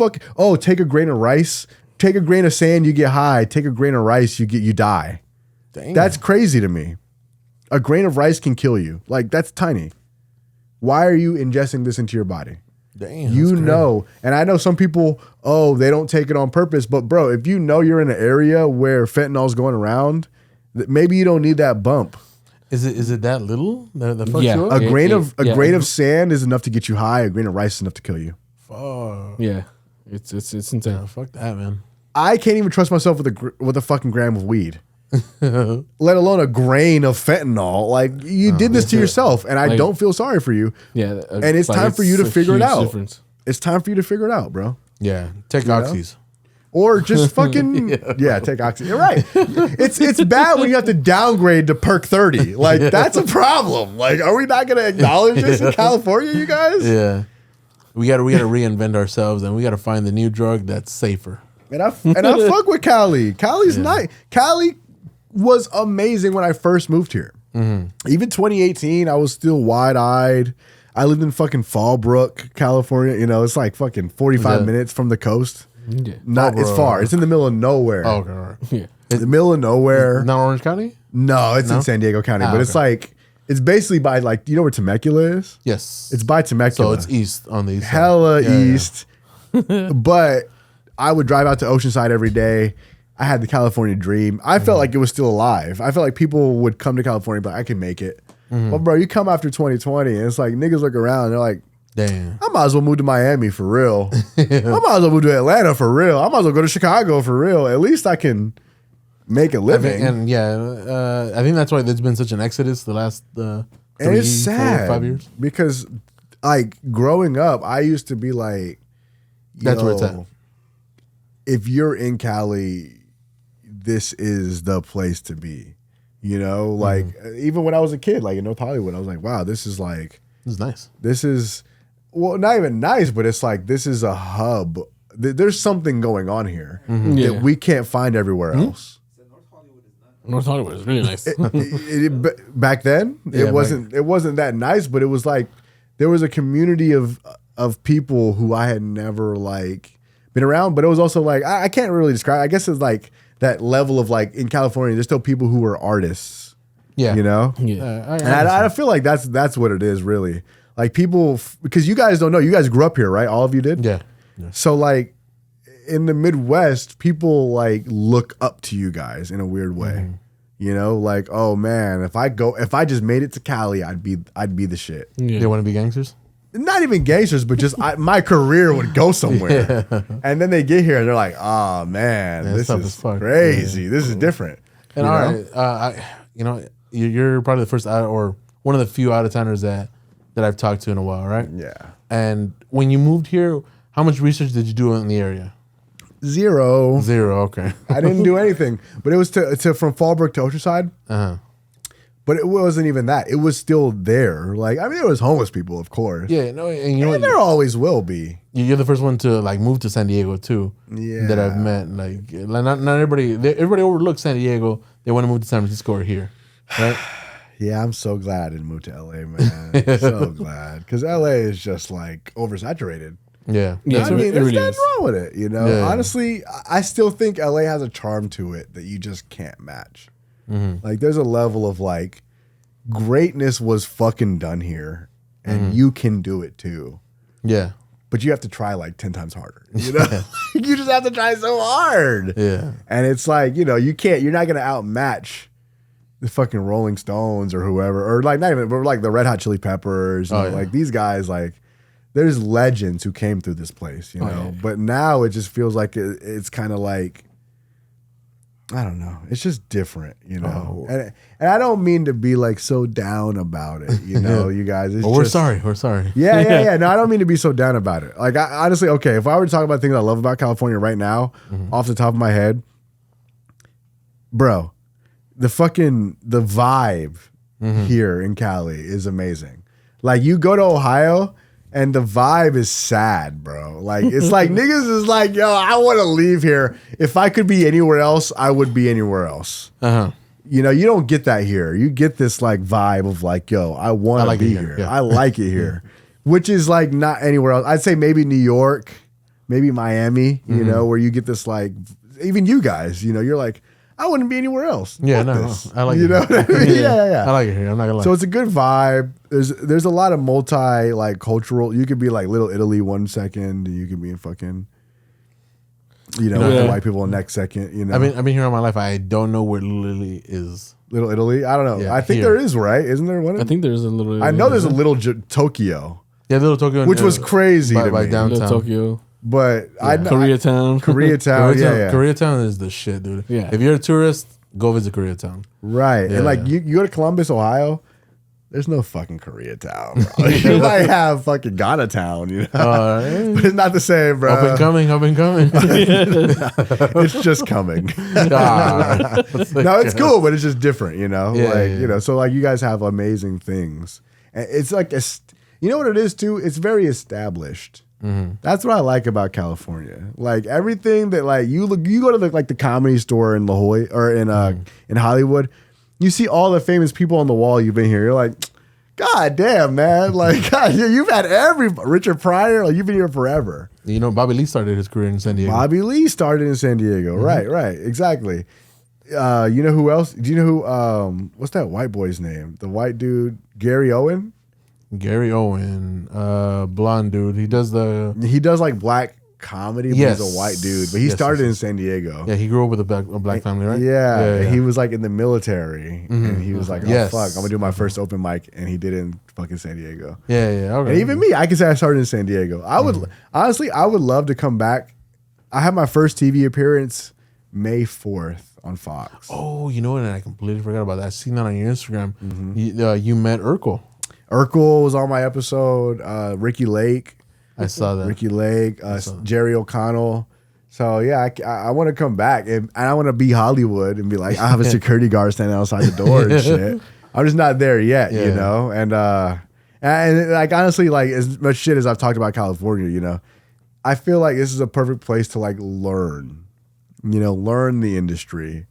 [SPEAKER 2] take a grain of rice, take a grain of sand, you get high. Take a grain of rice, you die. Dang. That's crazy to me. A grain of rice can kill you. Like that's tiny. Why are you ingesting this into your body?
[SPEAKER 1] Damn,
[SPEAKER 2] you know, and I know some people, they don't take it on purpose. But bro, if you know you're in an area where fentanyl's going around, maybe you don't need that bump.
[SPEAKER 1] Is it that little?
[SPEAKER 2] A grain of sand is enough to get you high. A grain of rice is enough to kill you.
[SPEAKER 1] Fuck.
[SPEAKER 4] Yeah, it's insane.
[SPEAKER 1] Yeah, fuck that, man.
[SPEAKER 2] I can't even trust myself with a fucking gram of weed. Let alone a grain of fentanyl. Like you did this to yourself, and I don't feel sorry for you.
[SPEAKER 4] Yeah,
[SPEAKER 2] and it's time for you to figure it out. It's time for you to figure it out, bro.
[SPEAKER 1] Yeah, take oxys.
[SPEAKER 2] Or just fucking take oxy. You're right. It's bad when you have to downgrade to perk 30. Like that's a problem. Like, are we not gonna acknowledge this in California, you guys?
[SPEAKER 1] Yeah, we gotta reinvent ourselves, and we gotta find the new drug that's safer.
[SPEAKER 2] And I fuck with Cali. Cali's nice. Cali was amazing when I first moved here. Even 2018, I was still wide-eyed. I lived in fucking Fallbrook, California. You know, it's like fucking 45 minutes from the coast.
[SPEAKER 4] Yeah.
[SPEAKER 2] It's far. It's in the middle of nowhere.
[SPEAKER 1] Oh, okay, all right.
[SPEAKER 4] Yeah.
[SPEAKER 2] In the middle of nowhere.
[SPEAKER 1] Not Orange County?
[SPEAKER 2] No, it's in San Diego County. But it's like, it's basically by like, you know where Temecula is?
[SPEAKER 1] Yes.
[SPEAKER 2] It's by Temecula.
[SPEAKER 1] So it's east on the east side.
[SPEAKER 2] Hella east. But I would drive out to Oceanside every day. I had the California dream. I felt like it was still alive. I felt like people would come to California, but I can make it. Well, bro, you come after 2020, and it's like niggas look around, and they're like,
[SPEAKER 1] damn,
[SPEAKER 2] I might as well move to Miami for real. I might as well move to Atlanta for real. I might as well go to Chicago for real. At least I can make a living.
[SPEAKER 1] I think that's why there's been such an exodus the last 3,
[SPEAKER 2] and it's sad
[SPEAKER 1] 4, 5 years.
[SPEAKER 2] Because like growing up, I used to be like,
[SPEAKER 1] that's where it's at.
[SPEAKER 2] If you're in Cali, this is the place to be. You know, like even when I was a kid, like in North Hollywood, I was like, wow, this is nice. This is, well, not even nice, but it's like, this is a hub. There's something going on here that we can't find everywhere else.
[SPEAKER 4] North Hollywood is really nice.
[SPEAKER 2] Back then, it wasn't that nice, but it was like, there was a community of people who I had never like been around, but it was also like, I can't really describe, I guess it's like, that level of like in California, there's still people who are artists. Yeah. You know?
[SPEAKER 4] Yeah.
[SPEAKER 2] And I feel like that's what it is really. Like people, because you guys don't know, you guys grew up here, right? All of you did?
[SPEAKER 1] Yeah.
[SPEAKER 2] So like in the Midwest, people like look up to you guys in a weird way. You know, like, oh man, if I just made it to Cali, I'd be the shit.
[SPEAKER 1] Yeah. They want to be gangsters?
[SPEAKER 2] Not even gangsters, but just my career would go somewhere. And then they get here and they're like, oh man, this is crazy. This is different.
[SPEAKER 1] And all right, you're probably the first or one of the few out of towners that I've talked to in a while, right?
[SPEAKER 2] Yeah.
[SPEAKER 1] And when you moved here, how much research did you do in the area?
[SPEAKER 2] Zero.
[SPEAKER 1] Okay.
[SPEAKER 2] I didn't do anything, but it was to from Fallbrook to Oceanside. But it wasn't even that. It was still there. Like, I mean, there was homeless people, of course.
[SPEAKER 1] Yeah, no, and
[SPEAKER 2] there always will be.
[SPEAKER 1] You're the first one to like move to San Diego too.
[SPEAKER 2] Yeah.
[SPEAKER 1] That I've met. Like not everybody. Everybody overlooks San Diego. They want to move to San Francisco or here, right?
[SPEAKER 2] Yeah, I'm so glad I didn't move to LA, man. So glad, because LA is just like oversaturated.
[SPEAKER 1] Yeah.
[SPEAKER 2] I mean, there's nothing wrong with it. You know, honestly, I still think LA has a charm to it that you just can't match. Like, there's a level of like greatness was fucking done here, and you can do it too.
[SPEAKER 1] Yeah.
[SPEAKER 2] But you have to try like 10 times harder. You know, you just have to try so hard.
[SPEAKER 1] Yeah.
[SPEAKER 2] And it's like, you know, you're not gonna outmatch the fucking Rolling Stones or whoever, or like not even, but like the Red Hot Chili Peppers. You know, like these guys, like there's legends who came through this place. You know, but now it just feels like it's kind of like, I don't know. It's just different, you know. And I don't mean to be like so down about it, you know, you guys. It's
[SPEAKER 1] we're sorry. We're sorry.
[SPEAKER 2] Yeah. No, I don't mean to be so down about it. Like, honestly, okay, if I were to talk about things I love about California right now, off the top of my head, bro, the vibe here in Cali is amazing. Like, you go to Ohio, and the vibe is sad, bro. Like, it's like niggas is like, yo, I want to leave here. If I could be anywhere else, I would be anywhere else. You know, you don't get that here. You get this like vibe of like, yo, I want to be here. Yeah. I like it here, which is like not anywhere else. I'd say maybe New York, maybe Miami, you know, where you get this like, even you guys, you know, you're like, I wouldn't be anywhere else.
[SPEAKER 1] Yeah, no, I like it.
[SPEAKER 2] You know what I mean? Yeah.
[SPEAKER 1] I like it here. I'm not gonna lie.
[SPEAKER 2] So it's a good vibe. There's a lot of multi like cultural. You could be like Little Italy one second, and you could be in fucking, with the white people in next second. You know,
[SPEAKER 1] I've been here all my life. I don't know where Little Italy is.
[SPEAKER 2] Little Italy. I don't know.
[SPEAKER 1] Yeah,
[SPEAKER 2] I think there is, right? Isn't there one?
[SPEAKER 4] I think there's a little.
[SPEAKER 2] I know there's a little Tokyo.
[SPEAKER 1] Yeah, Little Tokyo,
[SPEAKER 2] which was crazy
[SPEAKER 1] by
[SPEAKER 2] me.
[SPEAKER 1] downtown.
[SPEAKER 4] Little Tokyo.
[SPEAKER 2] But
[SPEAKER 4] Koreatown.
[SPEAKER 1] Koreatown is the shit, dude.
[SPEAKER 4] Yeah.
[SPEAKER 1] If you're a tourist, go visit Koreatown.
[SPEAKER 2] Right. And like you go to Columbus, Ohio, there's no fucking Koreatown, bro. You might have fucking Ghana Town, you know? But it's not the same, bro.
[SPEAKER 1] Up and coming.
[SPEAKER 2] It's just coming. No, it's cool, but it's just different, you know? You know, so like you guys have amazing things. And it's like, you know what it is too? It's very established. That's what I like about California. Like everything that like you go to the comedy store in La Jolla or in Hollywood, you see all the famous people on the wall. You've been here. You're like, God damn, man! Like, God, you've had Richard Pryor. Like, you've been here forever.
[SPEAKER 1] You know, Bobby Lee started his career in San Diego.
[SPEAKER 2] Bobby Lee started in San Diego. Right, exactly. You know who else? Do you know who? What's that white boy's name? The white dude, Gary Owen.
[SPEAKER 1] Gary Owen, blonde dude. He does
[SPEAKER 2] like black comedy, but he's a white dude. But he started in San Diego.
[SPEAKER 1] Yeah, he grew up with a black family, right?
[SPEAKER 2] Yeah. He was like in the military, and he was like, "Oh fuck, I'm gonna do my first open mic," and he did it in fucking San Diego.
[SPEAKER 1] Yeah. Okay.
[SPEAKER 2] And even me, I can say I started in San Diego. I would honestly, I would love to come back. I had my first TV appearance May 4th on Fox.
[SPEAKER 1] Oh, you know what? And I completely forgot about that. I seen that on your Instagram. You met Urkel.
[SPEAKER 2] Urkel was on my episode. Ricky Lake.
[SPEAKER 1] I saw that.
[SPEAKER 2] Ricky Lake. Jerry O'Connell. So yeah, I want to come back and I want to be Hollywood and be like, I have a security guard standing outside the door and shit. I'm just not there yet, you know? And like honestly, like as much shit as I've talked about California, you know, I feel like this is a perfect place to like learn the industry.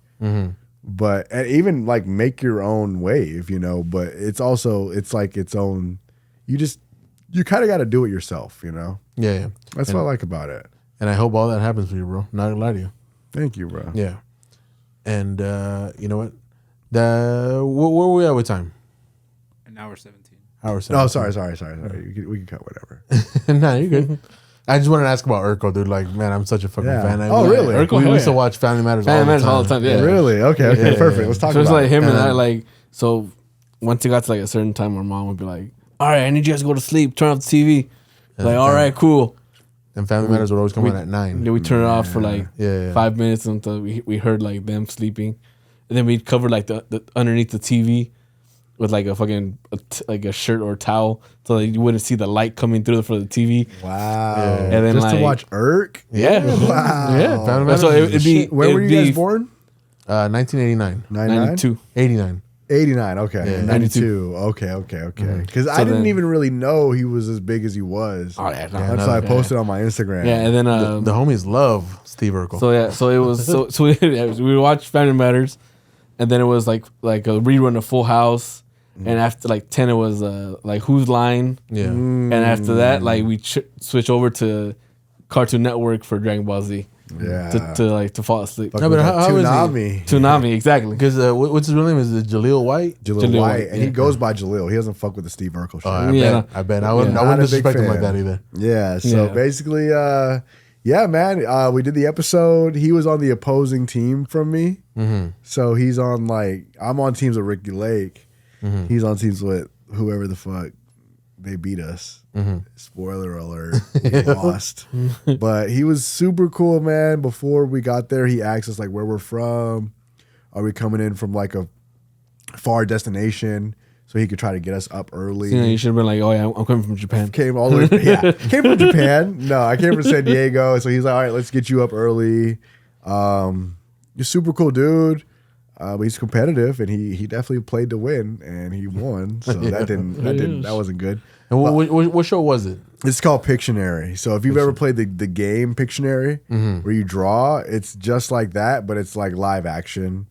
[SPEAKER 2] But and even like make your own wave, you know, but it's like its own, you kind of got to do it yourself, you know?
[SPEAKER 1] Yeah.
[SPEAKER 2] That's what I like about it.
[SPEAKER 1] And I hope all that happens for you, bro. Not gonna lie to you.
[SPEAKER 2] Thank you, bro.
[SPEAKER 1] Yeah. And you know what? Where were we at with time?
[SPEAKER 3] An hour 17.
[SPEAKER 2] Oh, sorry. We can cut whatever.
[SPEAKER 1] Nah, you're good. I just wanted to ask about Urkel, dude. Like, man, I'm such a fucking fan.
[SPEAKER 2] Really?
[SPEAKER 1] Urkel, we used to watch Family Matters all the time.
[SPEAKER 4] Yeah.
[SPEAKER 2] Really? Okay, perfect. Let's talk about it.
[SPEAKER 4] So it's like him and I, like, so once it got to like a certain time where mom would be like, all right, I need you guys to go to sleep. Turn off the TV. Like, all right, cool.
[SPEAKER 1] And Family Matters would always come on at 9.
[SPEAKER 4] Then we turn it off for like 5 minutes until we heard like them sleeping. and then we'd cover like the underneath the TV with like a fucking like a shirt or a towel, so that you wouldn't see the light coming through for the TV.
[SPEAKER 2] Wow.
[SPEAKER 1] Yeah.
[SPEAKER 4] And then
[SPEAKER 2] just
[SPEAKER 4] like,
[SPEAKER 2] to watch Irk?
[SPEAKER 4] Yeah.
[SPEAKER 2] Wow.
[SPEAKER 1] Yeah.
[SPEAKER 4] So it'd be
[SPEAKER 2] When were you guys born?
[SPEAKER 1] 1989.
[SPEAKER 4] 92.
[SPEAKER 1] 89.
[SPEAKER 2] 89, okay.
[SPEAKER 1] Yeah.
[SPEAKER 2] 92. Okay. Because I didn't even really know he was as big as he was.
[SPEAKER 4] Oh yeah, no.
[SPEAKER 2] Until I posted on my Instagram.
[SPEAKER 4] Yeah, and then
[SPEAKER 1] The homies love Steve Urkel.
[SPEAKER 4] so it was so we would watch Family Matters, and then it was like a rerun of Full House, and after like 10 it was like Whose Line,
[SPEAKER 1] Yeah.
[SPEAKER 4] and after that like we switch over to Cartoon Network for Dragon Ball Z.
[SPEAKER 2] Yeah.
[SPEAKER 4] to fall asleep.
[SPEAKER 2] Fuck
[SPEAKER 1] No,
[SPEAKER 2] with
[SPEAKER 1] but
[SPEAKER 2] that
[SPEAKER 1] how is he?
[SPEAKER 2] Toonami.
[SPEAKER 4] Toonami, exactly.
[SPEAKER 1] Because what's his real name? Is it Jaleel White?
[SPEAKER 2] Jaleel
[SPEAKER 4] Jaleel
[SPEAKER 2] White.
[SPEAKER 4] White,
[SPEAKER 2] and
[SPEAKER 4] yeah.
[SPEAKER 2] he goes by Jaleel. He doesn't fuck with the Steve Urkel shit.
[SPEAKER 1] I
[SPEAKER 4] Yeah.
[SPEAKER 1] bet. I bet. I wouldn't,
[SPEAKER 2] Yeah.
[SPEAKER 1] I
[SPEAKER 2] Not
[SPEAKER 1] wouldn't
[SPEAKER 2] a big
[SPEAKER 1] disrespect him like
[SPEAKER 2] fan.
[SPEAKER 1] that either.
[SPEAKER 2] Yeah, so
[SPEAKER 4] Yeah.
[SPEAKER 2] basically, yeah, man, we did the episode. He was on the opposing team from me.
[SPEAKER 1] Mm-hmm.
[SPEAKER 2] So he's on like, I'm on teams with Ricky Lake.
[SPEAKER 1] Mm-hmm.
[SPEAKER 2] He's on teams with whoever the fuck they beat us.
[SPEAKER 1] Mm-hmm.
[SPEAKER 2] Spoiler alert, we lost. But he was super cool, man. Before we got there, he asked us like where we're from. Are we coming in from like a far destination? So he could try to get us up early.
[SPEAKER 4] You should have been like, oh yeah, I'm coming from Japan.
[SPEAKER 2] Came all the way, yeah. Came from Japan. No, I came from San Diego. So he's like, all right, let's get you up early. You're super cool, dude. But he's competitive, and he definitely played to win, and he won. So that wasn't good.
[SPEAKER 1] And what show was it?
[SPEAKER 2] It's called Pictionary. So if you've ever played the game Pictionary, where you draw, it's just like that, but it's like live action,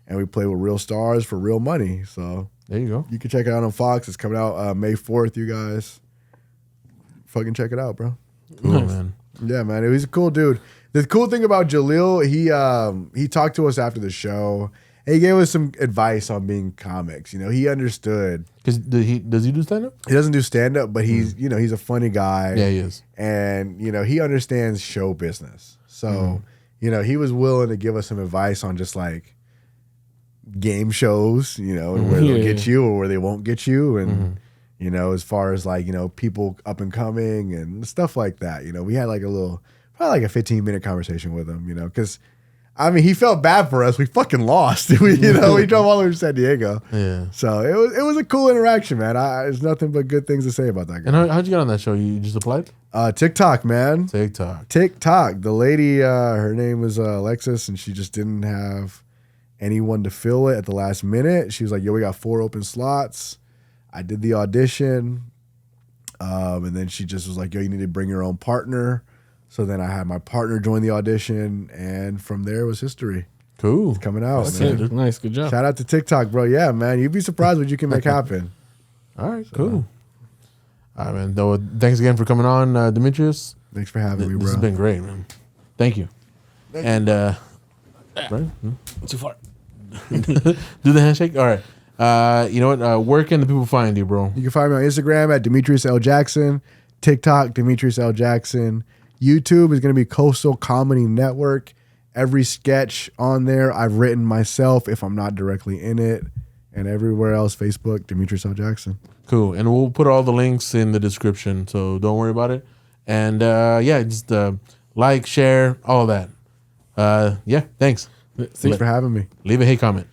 [SPEAKER 2] and we play with real stars for real money. So
[SPEAKER 1] There you go.
[SPEAKER 2] you can check it out on Fox. It's coming out May 4th. You guys, fucking check it out, bro.
[SPEAKER 1] Cool, man.
[SPEAKER 2] Yeah, man, he's a cool dude. The cool thing about Jaleel, he talked to us after the show. And he gave us some advice on being comics. You know, he understood.
[SPEAKER 1] Because does he do stand up?
[SPEAKER 2] He doesn't do stand up, but he's he's a funny guy.
[SPEAKER 1] Yeah, he is.
[SPEAKER 2] And he understands show business. So he was willing to give us some advice on just like game shows. And where they'll get you or where they won't get you, and as far as like people up and coming and stuff like that. We had like probably like a 15-minute conversation with him. Because. I mean, he felt bad for us. We fucking lost. We drove all the way to San Diego.
[SPEAKER 1] Yeah.
[SPEAKER 2] So it was a cool interaction, man. There's nothing but good things to say about that guy.
[SPEAKER 1] And how'd you get on that show? You just applied?
[SPEAKER 2] TikTok, man.
[SPEAKER 1] TikTok.
[SPEAKER 2] The lady, her name was Alexis, and she just didn't have anyone to fill it at the last minute. She was like, yo, we got 4 open slots. I did the audition. And then she just was like, yo, you need to bring your own partner. So then I had my partner join the audition, and from there was history.
[SPEAKER 1] Cool.
[SPEAKER 2] It's coming out,
[SPEAKER 1] That's
[SPEAKER 2] man.
[SPEAKER 1] it.
[SPEAKER 4] Nice, good job.
[SPEAKER 2] Shout out to TikTok, bro. Yeah, man. You'd be surprised what you can make happen.
[SPEAKER 1] All right, cool. All right, man. Though, thanks again for coming on, Demetrius.
[SPEAKER 2] Thanks for having me, bro.
[SPEAKER 1] This has been great, man. Thank you. And right?
[SPEAKER 4] Too far.
[SPEAKER 1] Do the handshake. All right. You know what? Where can the people find you, bro?
[SPEAKER 2] You can find me on Instagram at Demetrius L. Jackson, TikTok, Demetrius L. Jackson. YouTube is going to be Coastal Comedy Network. Every sketch on there I've written myself if I'm not directly in it. And everywhere else, Facebook, Demetrius L. Jackson.
[SPEAKER 1] Cool. And we'll put all the links in the description, so don't worry about it. And just like, share, all that. Thanks.
[SPEAKER 2] Thanks for having me.
[SPEAKER 1] Leave a hate comment.